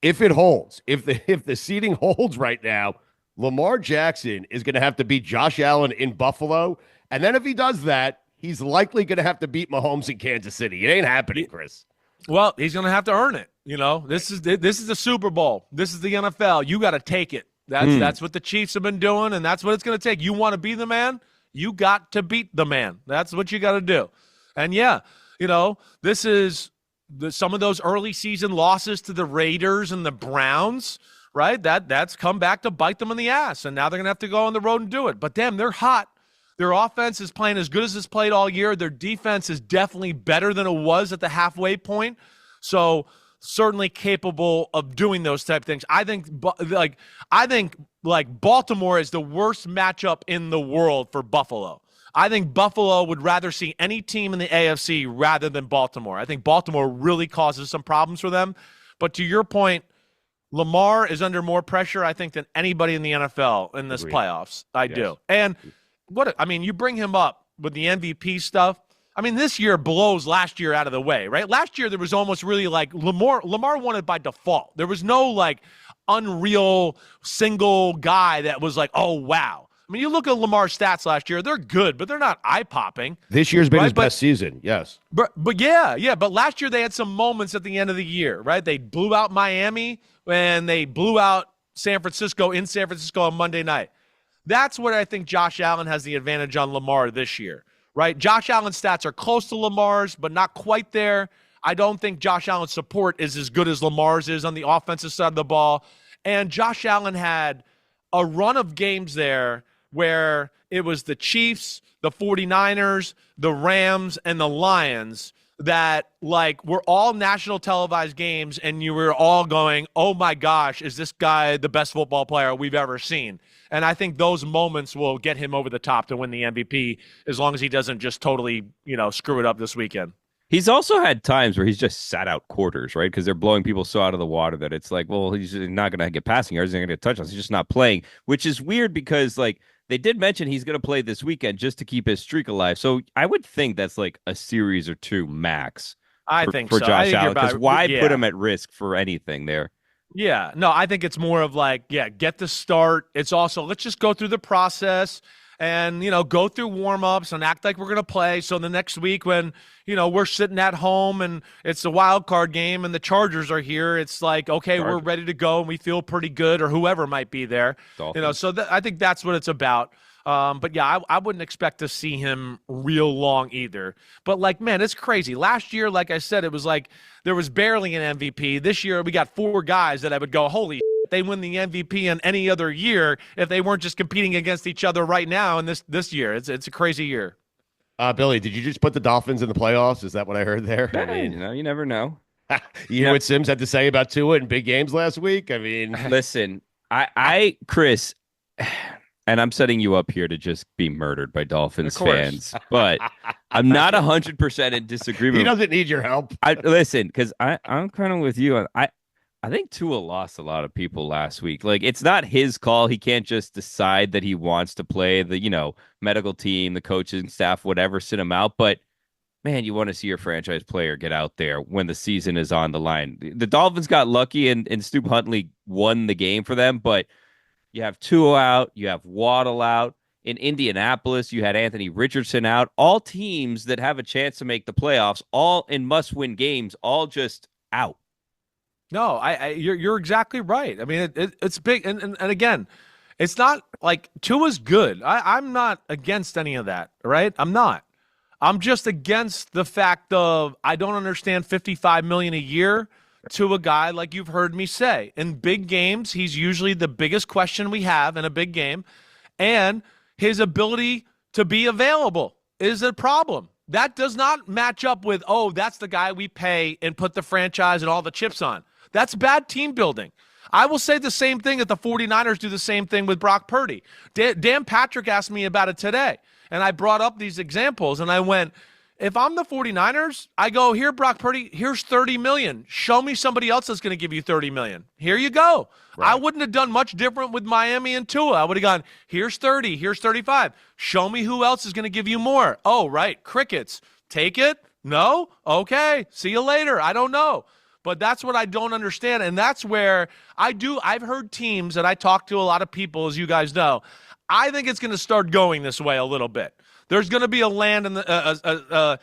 if it holds, if the seeding holds right now, Lamar Jackson is going to have to beat Josh Allen in Buffalo. And then if he does that, he's likely going to have to beat Mahomes in Kansas City. It ain't happening, Chris. Well, he's going to have to earn it. You know, this is the Super Bowl. This is the NFL. You got to take it. That's what the Chiefs have been doing, and that's what it's going to take. You want to be the man? You got to beat the man. That's what you got to do. And, yeah, you know, this is some of those early season losses to the Raiders and the Browns, right? That's come back to bite them in the ass, and now they're going to have to go on the road and do it. But, damn, they're hot. Their offense is playing as good as it's played all year. Their defense is definitely better than it was at the halfway point. So certainly capable of doing those type of things. I think Baltimore is the worst matchup in the world for Buffalo. I think Buffalo would rather see any team in the AFC rather than Baltimore. I think Baltimore really causes some problems for them. But to your point, Lamar is under more pressure, I think, than anybody in the NFL in this playoffs. I do. And you bring him up with the MVP stuff. I mean, this year blows last year out of the way, right? Last year there was almost really like Lamar won it by default. There was no like unreal single guy that was like, oh, wow. I mean, you look at Lamar's stats last year, they're good, but they're not eye-popping. This year's been his best season, yes. But but last year they had some moments at the end of the year, right? They blew out Miami and they blew out San Francisco in San Francisco on Monday night. That's where I think Josh Allen has the advantage on Lamar this year, right? Josh Allen's stats are close to Lamar's, but not quite there. I don't think Josh Allen's support is as good as Lamar's is on the offensive side of the ball. And Josh Allen had a run of games there where it was the Chiefs, the 49ers, the Rams, and the Lions that like were all national televised games, and you were all going, oh my gosh, is this guy the best football player we've ever seen? And I think those moments will get him over the top to win the MVP as long as he doesn't just totally, screw it up this weekend. He's also had times where he's just sat out quarters, right? Because they're blowing people so out of the water that it's like, well, he's not going to get passing yards. He's not going to get touchdowns. He's just not playing, which is weird because, like, they did mention he's going to play this weekend just to keep his streak alive. So I would think that's like a series or two max. I think for so. Josh Allen, because why put him at risk for anything there? Yeah, no, I think it's more of like, get the start. It's also, let's just go through the process and, go through warm-ups and act like we're going to play. So the next week when, we're sitting at home and it's a wild card game and the Chargers are here, it's like, okay, we're ready to go and we feel pretty good, or whoever might be there. Dolphins. So I think that's what it's about. But yeah, I wouldn't expect to see him real long either. But like, man, it's crazy. Last year, like I said, it was like there was barely an MVP. This year, we got 4 guys that I would go, holy shit, they win the MVP in any other year if they weren't just competing against each other right now. And this year, it's a crazy year. Billy, did you just put the Dolphins in the playoffs? Is that what I heard there? I mean, you never know. You hear what Sims had to say about Tua in big games last week? I mean, listen, Chris. And I'm setting you up here to just be murdered by Dolphins fans, but I'm not 100% in disagreement. He doesn't need your help. Listen, because I'm kind of with you. I think Tua lost a lot of people last week. Like, it's not his call. He can't just decide that he wants to play. The medical team, the coaching staff, whatever, sit him out. But man, you want to see your franchise player get out there when the season is on the line. The Dolphins got lucky, and Stu Huntley won the game for them, but you have Tua out, you have Waddle out. In Indianapolis, you had Anthony Richardson out. All teams that have a chance to make the playoffs, all in must-win games, all just out. No, you're exactly right. I mean, it's big, and again, it's not like Tua's good. I'm not against any of that, right? I'm not. I'm just against the fact of I don't understand $55 million a year to a guy like you've heard me say. In big games, he's usually the biggest question we have in a big game, and his ability to be available is a problem. That does not match up with, oh, that's the guy we pay and put the franchise and all the chips on. That's bad team building. I will say the same thing if the 49ers do the same thing with Brock Purdy. Dan Patrick asked me about it today, and I brought up these examples, and I went, if I'm the 49ers, I go, here, Brock Purdy, here's $30 million. Show me somebody else that's going to give you $30 million. Here you go. Right. I wouldn't have done much different with Miami and Tua. I would have gone, here's 30, here's 35. Show me who else is going to give you more. Oh, right, crickets. Take it? No? Okay, see you later. I don't know. But that's what I don't understand, and that's where I've heard teams, and I talk to a lot of people, as you guys know. I think it's going to start going this way a little bit. There's going to be a line in the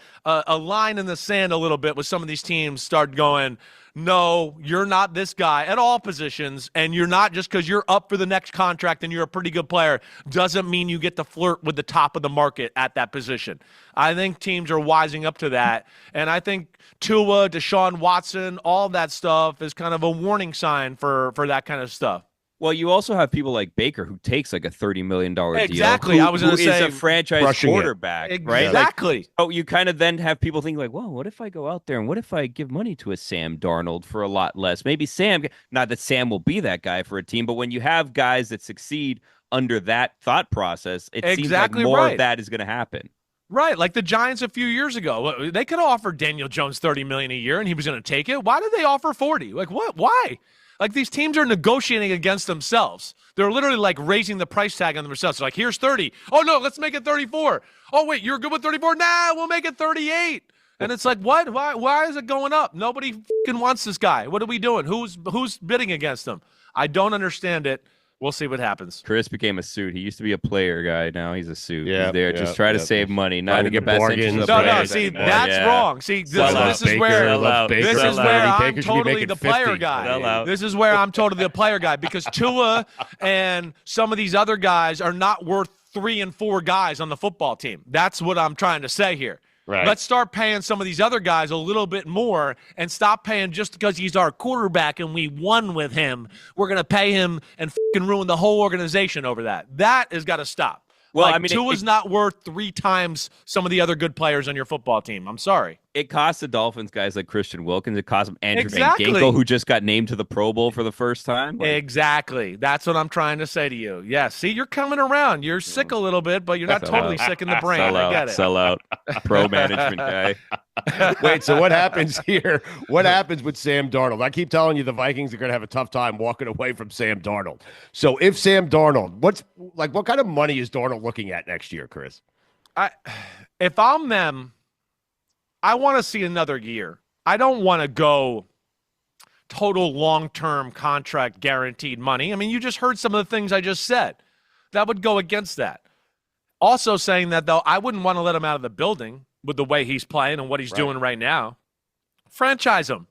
sand a little bit with some of these teams start going, no, you're not this guy at all positions, and you're not just because you're up for the next contract and you're a pretty good player doesn't mean you get to flirt with the top of the market at that position. I think teams are wising up to that, and I think Tua, Deshaun Watson, all that stuff is kind of a warning sign for that kind of stuff. Well, you also have people like Baker who takes like a $30 million deal. Exactly. I was going to say is a franchise quarterback, right? Exactly. Like, oh, you kind of then have people think like, well, what if I go out there and what if I give money to a Sam Darnold for a lot less? Maybe Sam, not that Sam will be that guy for a team, but when you have guys that succeed under that thought process, it seems like more of that is going to happen. Right, like the Giants a few years ago. They could have offered Daniel Jones $30 million a year and he was going to take it. Why did they offer 40? Like what? Why? Like these teams are negotiating against themselves. They're literally like raising the price tag on themselves. They're like, here's 30. Oh, no, let's make it 34. Oh, wait, you're good with 34? Nah, we'll make it 38. And it's like, what? Why is it going up? Nobody fucking wants this guy. What are we doing? Who's bidding against him? I don't understand it. We'll see what happens. Chris became a suit. He used to be a player guy. Now he's a suit. He's there just try to save money, not to get best interest of the No, see, that's wrong. See, this is where I'm totally the player guy. This is where I'm totally the player guy because Tua and some of these other guys are not worth 3 and 4 guys on the football team. That's what I'm trying to say here. Right. Let's start paying some of these other guys a little bit more and stop paying just because he's our quarterback and we won with him. We're going to pay him and fucking ruin the whole organization over that. That has got to stop. Well, I mean, Tua's not worth 3 times some of the other good players on your football team. I'm sorry. It cost the Dolphins guys like Christian Wilkins. It cost them Andrew Van Ginkel, who just got named to the Pro Bowl for the first time. Exactly. That's what I'm trying to say to you. Yeah, see, you're coming around. You're sick a little bit, but you're not totally sick in the brain. I get it. Sell out. Pro management guy. Wait, so what happens here? What happens with Sam Darnold? I keep telling you the Vikings are going to have a tough time walking away from Sam Darnold. So if Sam Darnold, what kind of money is Darnold looking at next year, Chris? If I'm them, I want to see another year. I don't want to go total long-term contract guaranteed money. I mean, you just heard some of the things I just said. That would go against that. Also saying that, though, I wouldn't want to let him out of the building with the way he's playing and what he's doing right now. Franchise him.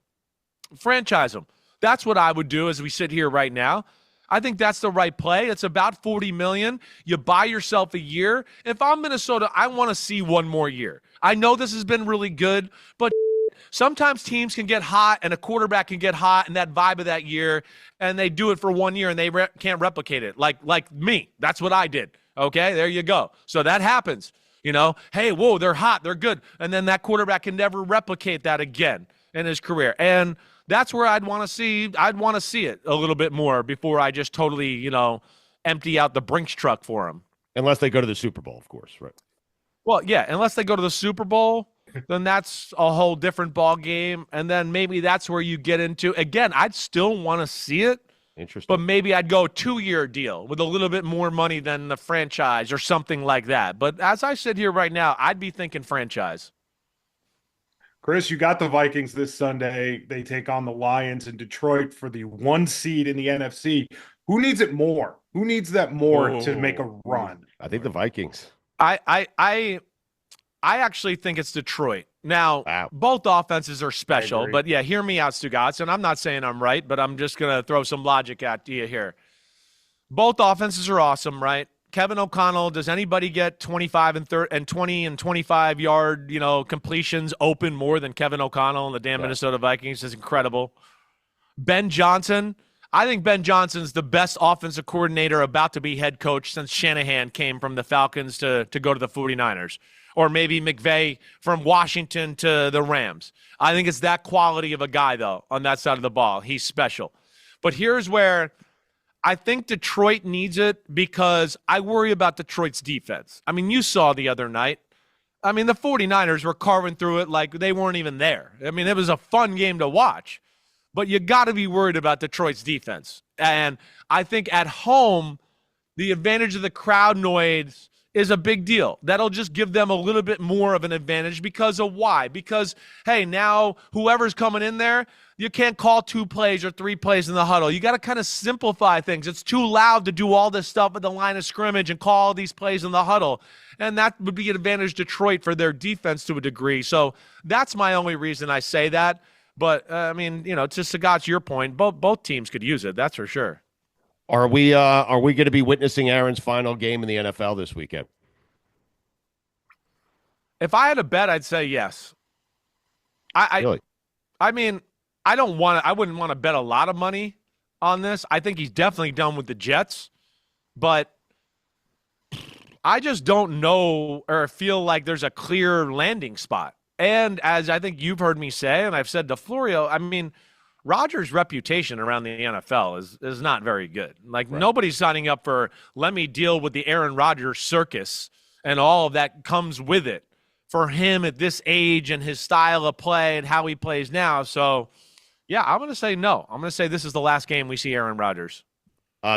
That's what I would do as we sit here right now. I think that's the right play. It's about $40 million. You buy yourself a year. If I'm Minnesota, I want to see one more year. I know this has been really good, but sometimes teams can get hot and a quarterback can get hot and that vibe of that year, and they do it for 1 year and they can't replicate it. Like me. That's what I did. Okay, there you go. So that happens. You know, hey, whoa, they're hot, they're good. And then that quarterback can never replicate that again in his career. And that's where I'd want to see it a little bit more before I just totally, empty out the Brinks truck for him. Unless they go to the Super Bowl, of course, right? Well, yeah, unless they go to the Super Bowl, then that's a whole different ball game. And then maybe that's where you get into, again, I'd still want to see it. Interesting. But maybe I'd go a 2-year deal with a little bit more money than the franchise or something like that. But as I sit here right now, I'd be thinking franchise. Chris, you got the Vikings this Sunday. They take on the Lions in Detroit for the 1 seed in the NFC. Who needs it more? Who needs that more to make a run? I think the Vikings. I actually think it's Detroit. Now, both offenses are special, but yeah, hear me out, Stugotz, and I'm not saying I'm right, but I'm just going to throw some logic at you here. Both offenses are awesome, right? Kevin O'Connell, does anybody get 25 and 30 and 20 and 25 yard, completions open more than Kevin O'Connell and the damn Minnesota Vikings? Is incredible. Ben Johnson, I think Ben Johnson's the best offensive coordinator about to be head coach since Shanahan came from the Falcons to go to the 49ers. Or maybe McVay from Washington to the Rams. I think it's that quality of a guy, though, on that side of the ball. He's special. But here's where I think Detroit needs it because I worry about Detroit's defense. I mean, you saw the other night. I mean, the 49ers were carving through it like they weren't even there. I mean, it was a fun game to watch. But you got to be worried about Detroit's defense. And I think at home, the advantage of the crowd noise is a big deal. That'll just give them a little bit more of an advantage because of why? Because, hey, now whoever's coming in there, You can't call 2 plays or 3 plays in the huddle. You got to kind of simplify things. It's too loud to do all this stuff at the line of scrimmage and call all these plays in the huddle. And that would be an advantage Detroit for their defense to a degree. So that's my only reason I say that. But, I mean, to Stugotz, your point, both teams could use it. That's for sure. Are we going to be witnessing Aaron's final game in the NFL this weekend? If I had a bet, I'd say yes. Really? I mean, I wouldn't want to bet a lot of money on this. I think he's definitely done with the Jets, but I just don't know or feel like there's a clear landing spot. And as I think you've heard me say, and I've said to Florio, I mean, Rodgers' reputation around the NFL is not very good. Like, nobody's signing up for, let me deal with the Aaron Rodgers circus and all of that comes with it for him at this age and his style of play and how he plays now. So, yeah, I'm going to say no. I'm going to say this is the last game we see Aaron Rodgers.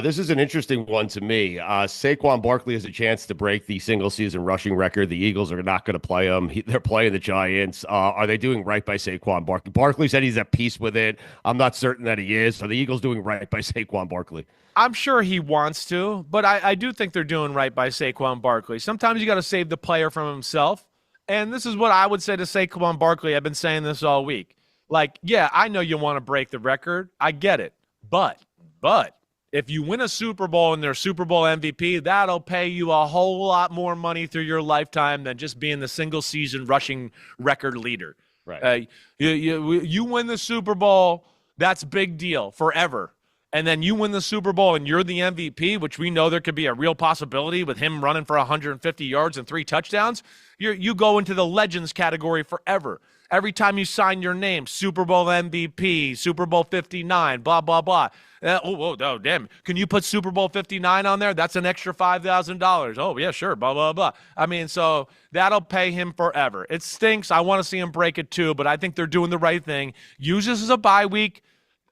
This is an interesting one to me. Saquon Barkley has a chance to break the single-season rushing record. The Eagles are not going to play him. They're playing the Giants. Are they doing right by Saquon Barkley? Barkley said he's at peace with it. I'm not certain that he is. Are the Eagles doing right by Saquon Barkley? I'm sure he wants to, but I do think they're doing right by Saquon Barkley. Sometimes you got to save the player from himself, and this is what I would say to Saquon Barkley. I've been saying this all week. Like, yeah, I know you want to break the record. I get it. But if you win a Super Bowl and they're Super Bowl MVP, that'll pay you a whole lot more money through your lifetime than just being the single-season rushing record leader. Right. You win the Super Bowl, that's big deal forever. And then you win the Super Bowl and you're the MVP, which we know there could be a real possibility with him running for 150 yards and 3 touchdowns. You go into the legends category forever. Every time you sign your name, Super Bowl MVP, Super Bowl 59, blah, blah, blah. Oh, damn. Can you put Super Bowl 59 on there? That's an extra $5,000. Oh, yeah, sure, blah, blah, blah. I mean, so that'll pay him forever. It stinks. I want to see him break it too, but I think they're doing the right thing. Use this as a bye week.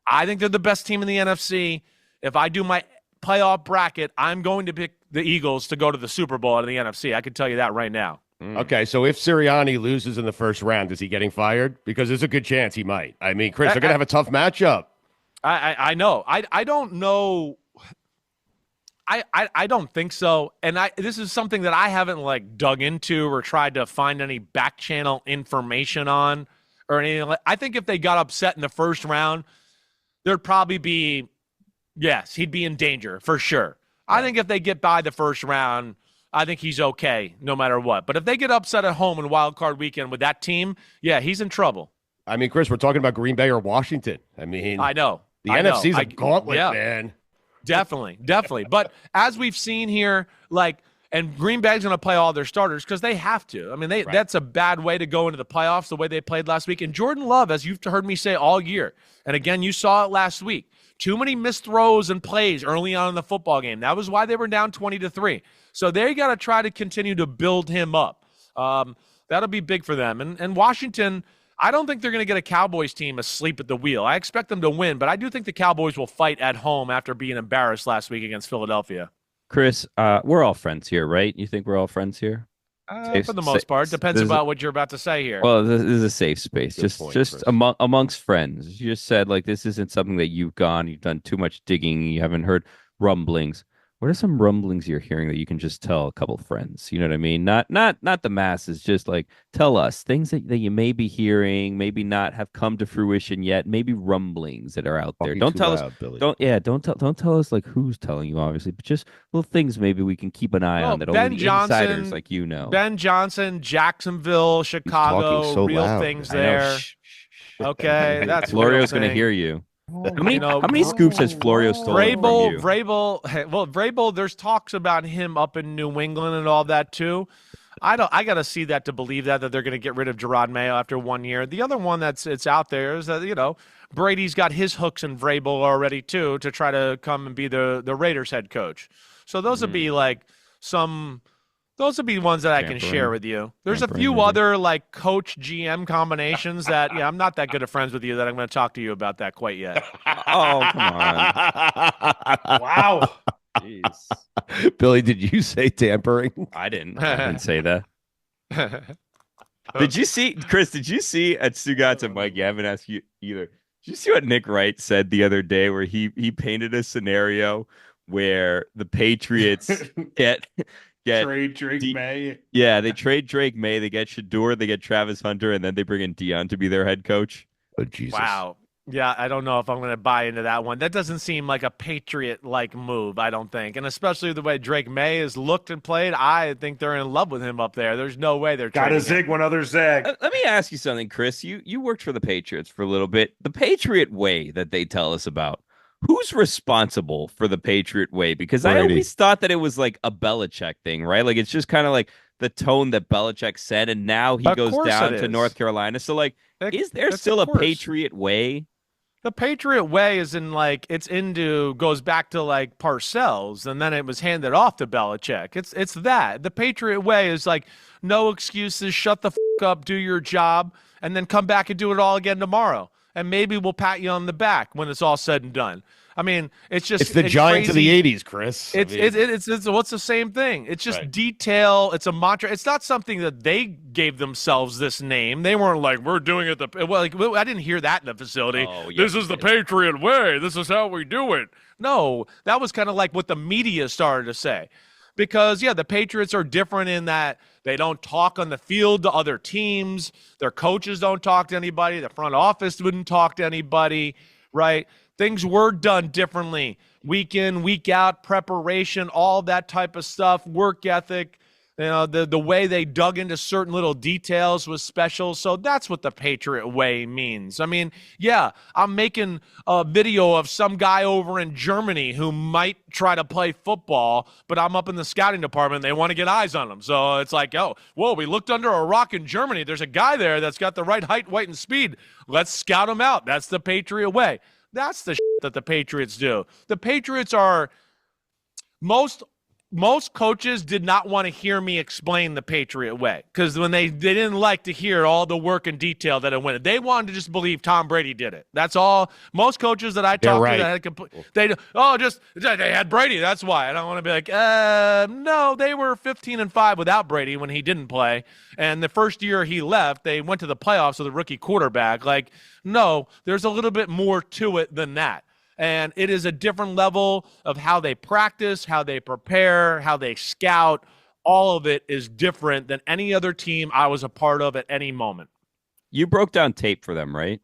I think they're the best team in the NFC. If I do my playoff bracket, I'm going to pick the Eagles to go to the Super Bowl out of the NFC. I can tell you that right now. Okay, so if Sirianni loses in the first round, is he getting fired? Because there's a good chance he might. I mean, Chris, they're going to have a tough matchup. I know. I don't know. I don't think so. And this is something that I haven't dug into or tried to find any back channel information on or anything. I think if they got upset in the first round, there'd probably be, yes, he'd be in danger for sure. Right. I think if they get by the first round, I think he's okay no matter what. But if they get upset at home in Wild Card Weekend with that team, yeah, he's in trouble. I mean, Chris, we're talking about Green Bay or Washington. I mean, I know. The NFC's a gauntlet, man. Definitely. But as we've seen here, and Green Bay's going to play all their starters because they have to. I mean, that's a bad way to go into the playoffs the way they played last week. And Jordan Love, as you've heard me say all year, and again, you saw it last week, too many missed throws and plays early on in the football game. That was why they were down 20-3. So they got to try to continue to build him up. That'll be big for them. And Washington, I don't think they're going to get a Cowboys team asleep at the wheel. I expect them to win, but I do think the Cowboys will fight at home after being embarrassed last week against Philadelphia. Chris, we're all friends here, right? You think we're all friends here? For the most part. Depends about what you're about to say here. Well, this is a safe space. Just amongst friends. You just said, this isn't something that you've done too much digging. You haven't heard rumblings. What are some rumblings you're hearing that you can just tell a couple friends? You know what I mean? Not the masses. Just tell us things that you may be hearing, maybe not have come to fruition yet. Maybe rumblings that are out there. Don't tell us, Billy. Don't tell us who's telling you, obviously, but just little things maybe we can keep an eye on that only the insiders like you know. Ben Johnson, Jacksonville, Chicago, so real loud. Things there. Okay, that's Florio's going to hear you. How many scoops has Florio stolen from you? Vrabel, there's talks about him up in New England and all that too. I got to see that to believe that they're going to get rid of Gerard Mayo after 1 year. The other one it's out there is that, Brady's got his hooks in Vrabel already too to try to come and be the Raiders head coach. So those would be those would be ones that I can share with you. There's a few other coach GM combinations that I'm not that good of friends with you that I'm going to talk to you about that quite yet. Oh, come on. Wow. Jeez. Billy, did you say tampering? I didn't say that. Did you see, Chris, at Stugotz and Mike, I haven't asked you either. Did you see what Nick Wright said the other day where he painted a scenario where the Patriots get Trade Drake May. Yeah, they trade Drake May, they get Shador, they get Travis Hunter, and then they bring in Dion to be their head coach. Oh, Jesus. Wow. Yeah, I don't know if I'm going to buy into that one. That doesn't seem like a Patriot-like move, I don't think. And especially the way Drake May has looked and played, I think they're in love with him up there. There's no way they're got to trading zig him. when others zag. Let me ask you something, Chris. You worked for the Patriots for a little bit. The Patriot way that they tell us about, who's responsible for the Patriot way? Because I Brady. always thought that it was like a Belichick thing, right? Like it's just kind of like the tone that Belichick said, and now he Of goes course down it to is. North Carolina. So, like, is there It's still of a course. Patriot way? The Patriot way is in like goes back to like Parcells, and then it was handed off to Belichick. It's that. The Patriot way is like no excuses, shut the up, do your job, and then come back and do it all again tomorrow. And maybe we'll pat you on the back when it's all said and done. I mean, it's just It's the Giants crazy. of the 80s, Chris. It's what's the same thing? It's just Right. detail. It's a mantra. It's not something that they gave themselves this name. They weren't like, we're doing it I didn't hear that in the facility. Oh, yes, This you is the did. Patriot way. This is how we do it. No, that was kind of like what the media started to say. Because, yeah, the Patriots are different in that they don't talk on the field to other teams. Their coaches don't talk to anybody. The front office wouldn't talk to anybody, right? Things were done differently. Week in, week out, preparation, all that type of stuff, work ethic. You know, the way they dug into certain little details was special. So that's what the Patriot way means. I mean, yeah, I'm making a video of some guy over in Germany who might try to play football, but I'm up in the scouting department. They want to get eyes on him. So it's like, oh, whoa, we looked under a rock in Germany. There's a guy there that's got the right height, weight, and speed. Let's scout him out. That's the Patriot way. That's the that the Patriots do. The Patriots are most coaches did not want to hear me explain the Patriot way because when they didn't like to hear all the work and detail that it went. They wanted to just believe Tom Brady did it. That's all. Most coaches that I talked right. to that had they had Brady. That's why. I don't want to be like, no, they were 15-5 without Brady when he didn't play. And the first year he left, they went to the playoffs with a rookie quarterback. Like, no, there's a little bit more to it than that. And it is a different level of how they practice, how they prepare, how they scout. All of it is different than any other team I was a part of at any moment. You broke down tape for them, right?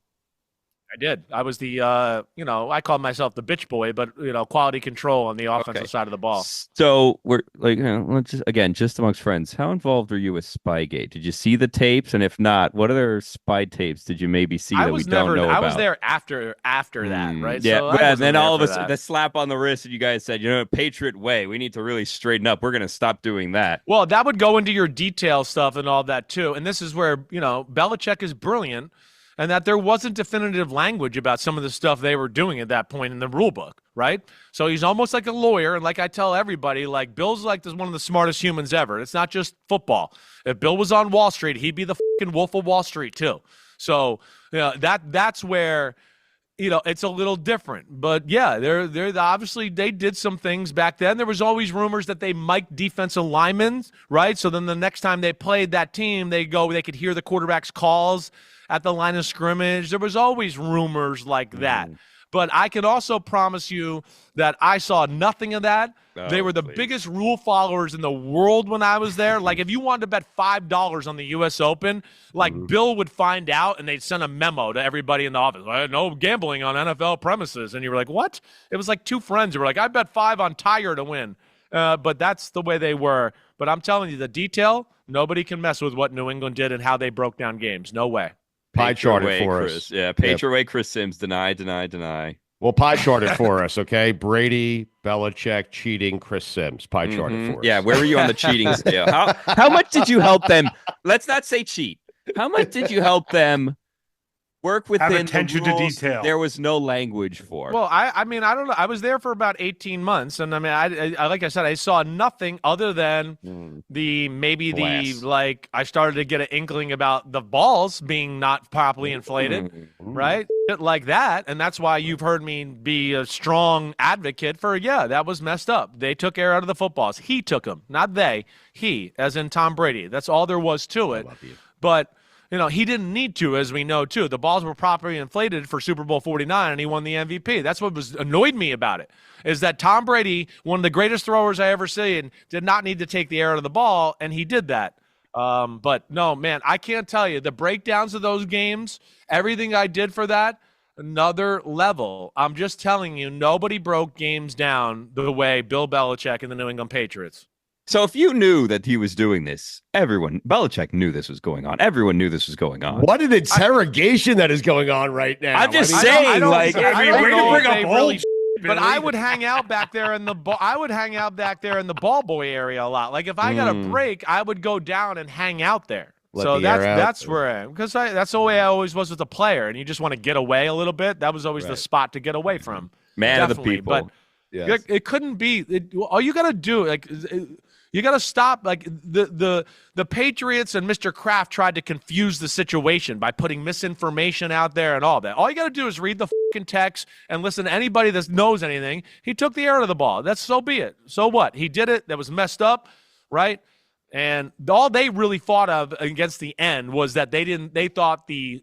I did. I was the, I called myself the bitch boy, but, quality control on the offensive side of the ball. So we're like, let's just amongst friends, how involved were you with SpyGate? Did you see the tapes? And if not, what other spy tapes did you maybe see that we don't know about? I was there after that, right? Yeah, So I and wasn't then there all of for us, that. the slap on the wrist, and you guys said, Patriot way, we need to really straighten up. We're going to stop doing that. Well, that would go into your detail stuff and all that too. And this is where, Belichick is brilliant and that there wasn't definitive language about some of the stuff they were doing at that point in the rule book, right? So he's almost like a lawyer. And like I tell everybody, like Bill's like one of the smartest humans ever. It's not just football. If Bill was on Wall Street, he'd be the fucking Wolf of Wall Street too. So, that's where it's a little different, but yeah, they're obviously they did some things back then. There was always rumors that they mic'd defensive linemen, right? So then the next time they played that team, they could hear the quarterback's calls at the line of scrimmage. There was always rumors like that. But I can also promise you that I saw nothing of that. They were the biggest rule followers in the world when I was there. Like, if you wanted to bet $5 on the U.S. Open, Bill would find out, and they'd send a memo to everybody in the office. No gambling on NFL premises. And you were like, what? It was like two friends who were like, I bet $5 on Tiger to win. But that's the way they were. But I'm telling you, the detail, nobody can mess with what New England did and how they broke down games. No way. Pie chart it for Chris. us. Yeah, Patriot way, Chris Sims. Deny. Well, pie chart it for us, okay? Brady, Belichick, cheating, Chris Sims. Pie chart it for us. Yeah, where were you on the cheating scale? How much did you help them? Let's not say cheat. How much did you help them work within Have attention the to rules detail. there was no language for? Well, I mean, I don't know. I was there for about 18 months, and I mean, I like I said, I saw nothing other than I started to get an inkling about the balls being not properly inflated, right? Shit like that, and that's why you've heard me be a strong advocate for, that was messed up. They took air out of the footballs. He took them, not they. He, as in Tom Brady. That's all there was to it. But he didn't need to, as we know, too. The balls were properly inflated for Super Bowl 49, and he won the MVP. That's what annoyed me about it, is that Tom Brady, one of the greatest throwers I ever seen, did not need to take the air out of the ball, and he did that. But, no, man, I can't tell you. The breakdowns of those games, everything I did for that, another level. I'm just telling you, nobody broke games down the way Bill Belichick and the New England Patriots. So if you knew that he was doing this, Belichick knew this was going on. Everyone knew this was going on. What an interrogation that is going on right now. I'm just saying, I don't bring up but I would hang out back there in the ball boy area a lot. Like if I got a break, I would go down and hang out there. So that's where I am, because that's the way I always was with a player, and you just want to get away a little bit. That was always the spot to get away from. Man Definitely. of the people. But it couldn't be. All you got to do, you got to stop. Like the Patriots and Mr. Kraft tried to confuse the situation by putting misinformation out there and all that. All you got to do is read the fucking text and listen to anybody that knows anything. He took the air out of the ball. That's so be it. So what? He did it. That was messed up, right? And all they really fought of against the end was that they thought the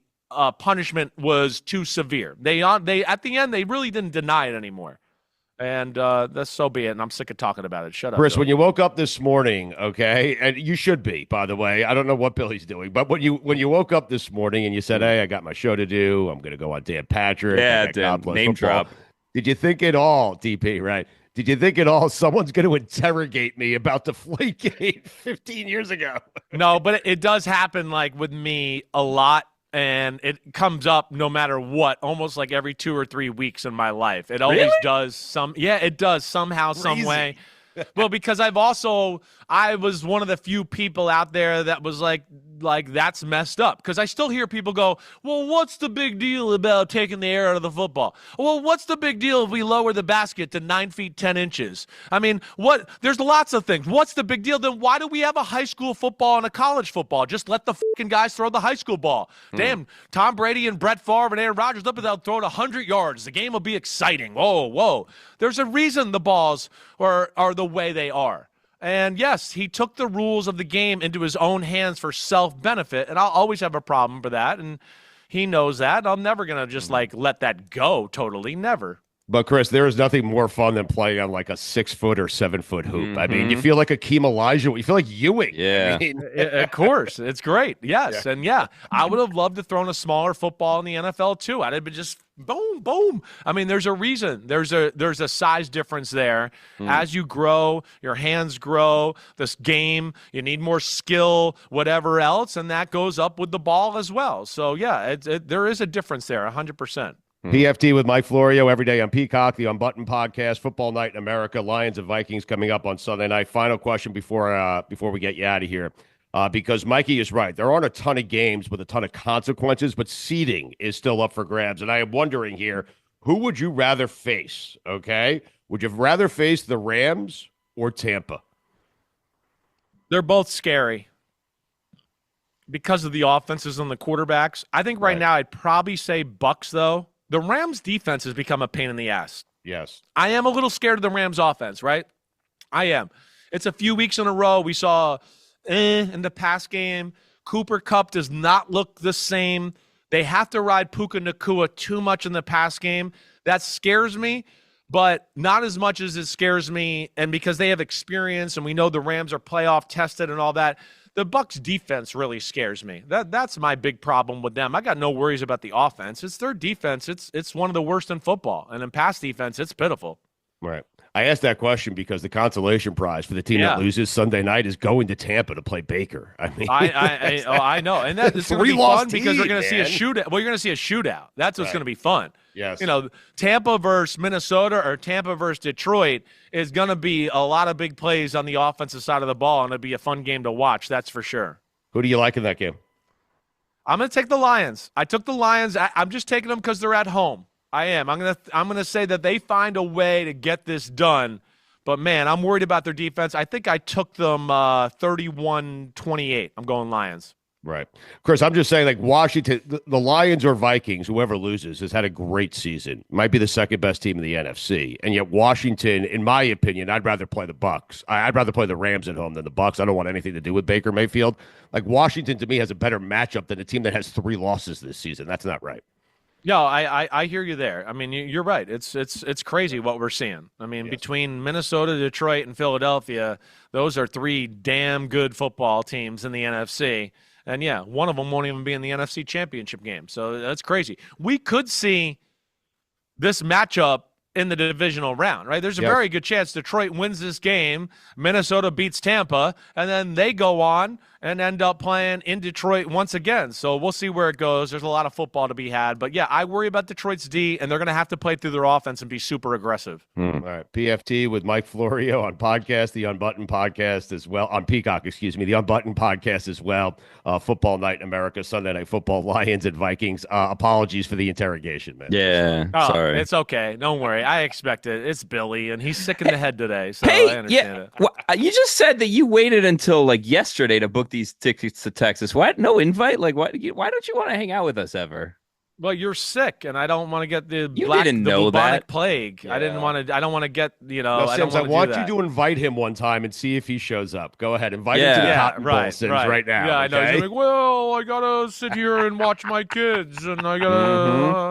punishment was too severe. They at the end, they really didn't deny it anymore. And that's so be it. And I'm sick of talking about it. Shut up, Chris, Billy. when you woke up this morning, okay, and you should be, by the way. I don't know what Billy's doing, but when you woke up this morning and you said, "Hey, I got my show to do. I'm going to go on Dan Patrick." Yeah, Dan, name drop. Did you think at all, DP? Right? Did you think at all someone's going to interrogate me about DeflateGate 15 years ago? No, but it does happen like with me a lot. And it comes up no matter what, almost like every 2 or 3 weeks in my life. It always does it does somehow, some way. Well, because I was one of the few people out there that was like that's messed up. Because I still hear people go, well, what's the big deal about taking the air out of the football? Well, what's the big deal if we lower the basket to 9 feet 10 inches? I mean, there's lots of things. What's the big deal? Then why do we have a high school football and a college football? Just let the fucking guys throw the high school ball. Damn, Tom Brady and Brett Favre and Aaron Rodgers up and they'll throw it 100 yards. The game will be exciting. Whoa. There's a reason the balls are the way they are. And yes, he took the rules of the game into his own hands for self-benefit, and I'll always have a problem for that, and he knows that. I'm never going to just let that go totally, never. But, Chris, there is nothing more fun than playing on like a 6-foot or 7-foot hoop. I mean, you feel like Akeem Elijah. You feel like Ewing. Yeah. I mean, of course. It's great. Yes. Yeah. And, I would have loved to throw in a smaller football in the NFL, too. I'd have been just boom, boom. I mean, there's a reason. There's a size difference there. As you grow, your hands grow. This game, you need more skill, whatever else, and that goes up with the ball as well. So, there is a difference there, 100%. PFT with Mike Florio every day on Peacock, the Unbuttoned podcast, Football Night in America, Lions and Vikings coming up on Sunday night. Final question before we get you out of here, because Mikey is right. There aren't a ton of games with a ton of consequences, but seeding is still up for grabs. And I am wondering here, who would you rather face, okay? Would you rather face the Rams or Tampa? They're both scary because of the offenses and the quarterbacks. I think right now I'd probably say Bucks, though. The Rams' defense has become a pain in the ass. Yes. I am a little scared of the Rams' offense, right? I am. It's a few weeks in a row. We saw in the pass game. Cooper Kupp does not look the same. They have to ride Puka Nacua too much in the pass game. That scares me, but not as much as it scares me. And because they have experience and we know the Rams are playoff tested and all that, the Bucks defense really scares me. That's my big problem with them. I got no worries about the offense. It's their defense. It's one of the worst in football. And in pass defense, it's pitiful. Right. I asked that question because the consolation prize for the team that loses Sunday night is going to Tampa to play Baker. I mean, I know, and that's going to be fun because we're going to see a shootout. Well, you're going to see a shootout. That's what's going to be fun. Yes. Tampa versus Minnesota or Tampa versus Detroit is going to be a lot of big plays on the offensive side of the ball, and it'll be a fun game to watch. That's for sure. Who do you like in that game? I'm going to take the Lions. I took the Lions. I'm just taking them because they're at home. I am. I'm gonna say that they find a way to get this done. But, man, I'm worried about their defense. I think I took them 31-28. I'm going Lions. Right. Chris, I'm just saying, like, Washington, the Lions or Vikings, whoever loses, has had a great season. Might be the second best team in the NFC. And yet Washington, in my opinion, I'd rather play the Bucs. I'd rather play the Rams at home than the Bucs. I don't want anything to do with Baker Mayfield. Like, Washington, to me, has a better matchup than a team that has 3 losses this season. That's not right. No, I hear you there. I mean, you're right. It's crazy what we're seeing. I mean, between Minnesota, Detroit, and Philadelphia, those are 3 damn good football teams in the NFC. And, yeah, one of them won't even be in the NFC Championship game. So that's crazy. We could see this matchup in the divisional round, right? There's a very good chance Detroit wins this game, Minnesota beats Tampa, and then they go on and end up playing in Detroit once again. So we'll see where it goes. There's a lot of football to be had. But, yeah, I worry about Detroit's D, and they're going to have to play through their offense and be super aggressive. All right. PFT with Mike Florio on podcast, the Unbuttoned podcast as well. On Peacock, excuse me, the Unbuttoned podcast as well. Football Night in America, Sunday Night Football, Lions and Vikings. Apologies for the interrogation, man. Yeah, sorry. It's okay. Don't worry. I expect it. It's Billy, and he's sick in the head today, so Hey, I understand it. Well, you just said that you waited until like yesterday to book these tickets to Texas. What? No invite? Like, why don't you want to hang out with us ever? Well, you're sick, and I don't want to get the You didn't know bubonic that. plague. Yeah. I don't want to get, No, I don't Sims, I want want to you do to invite him one time and see if he shows up. Go ahead. Invite him to the that. Cotton Bowl, Sims, right now. Yeah, I know. He's okay? like, well, I got to sit here and watch my kids, and I got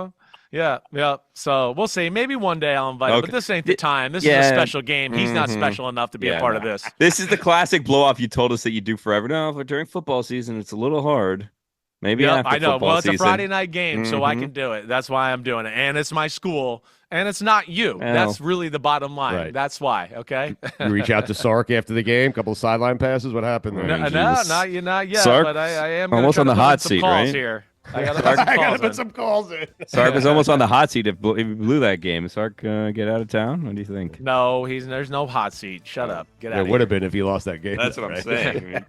to... Yeah. So we'll see. Maybe one day I'll invite him, but this ain't the time. This is a special game. He's not special enough to be a part of this. This is the classic blow-off you told us that you do forever. No, but during football season, it's a little hard. Maybe after I know. football Well, it's season. a Friday night game, so I can do it. That's why I'm doing it. And it's my school, and it's not you. Well, that's really the bottom line. right. That's why, okay? You reach out to Sark after the game, couple of sideline passes. What happened there? No, not yet, Sark, but I am gonna almost try on to the put hot some seat, calls right? here. I gotta put some calls in. Calls in. Sark is almost on the hot seat if you blew that game. Sark, get out of town? What do you think? No, there's no hot seat. Shut up. Get out There of would here. have been if he lost that game. That's what I'm right? saying.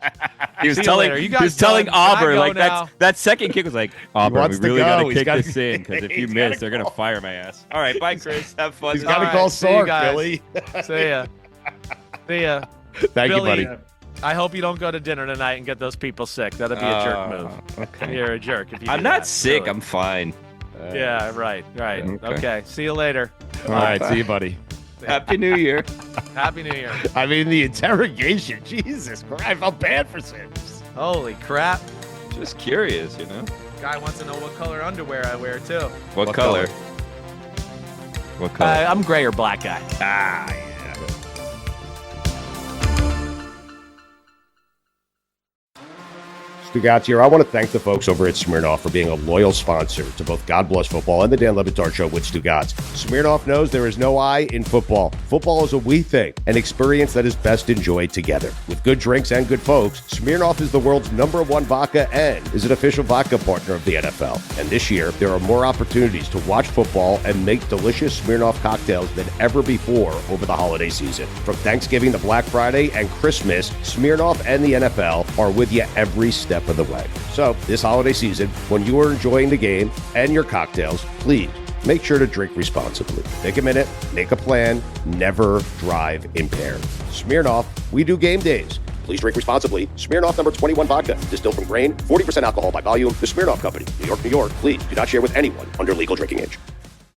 He was See you telling later. You he guys was telling done? Can I Auburn go like now? that second kick was like Auburn. wants We to really go. got to He's kick gotta- this in because if you he's miss, gotta they're gonna call. fire my ass. All right, bye, Chris. Have fun. He's got to All call right, see you Sark, guys. Billy. See ya. See ya. Thank Billy, you, buddy. I hope you don't go to dinner tonight and get those people sick. That'd be a jerk move. Okay. You're a jerk if you I'm do not that, sick. really. I'm fine. Yeah, right. Okay. Okay. See you later. All right, see you, buddy. Happy New Year. Happy New Year. I mean, the interrogation. Jesus Christ, I felt bad for Sims. Holy crap. Just curious, you know. Guy wants to know what color underwear I wear, too. What color? What color? I'm gray or black guy. Ah, yeah. Stugotz here. I want to thank the folks over at Smirnoff for being a loyal sponsor to both God Bless Football and the Dan Batard Show with Stugotz. Smirnoff knows there is no I in football. Football is a we thing, an experience that is best enjoyed together. With good drinks and good folks, Smirnoff is the world's #1 vodka and is an official vodka partner of the NFL. And this year, there are more opportunities to watch football and make delicious Smirnoff cocktails than ever before over the holiday season. From Thanksgiving to Black Friday and Christmas, Smirnoff and the NFL are with you every step of the way. So this holiday season, when you are enjoying the game and your cocktails, please make sure to drink responsibly. Take a minute, make a plan, never drive impaired. Smirnoff, we do game days. Please drink responsibly. Smirnoff number 21 vodka, distilled from grain, 40% alcohol by volume. The Smirnoff Company, New York, New York. Please do not share with anyone under legal drinking age.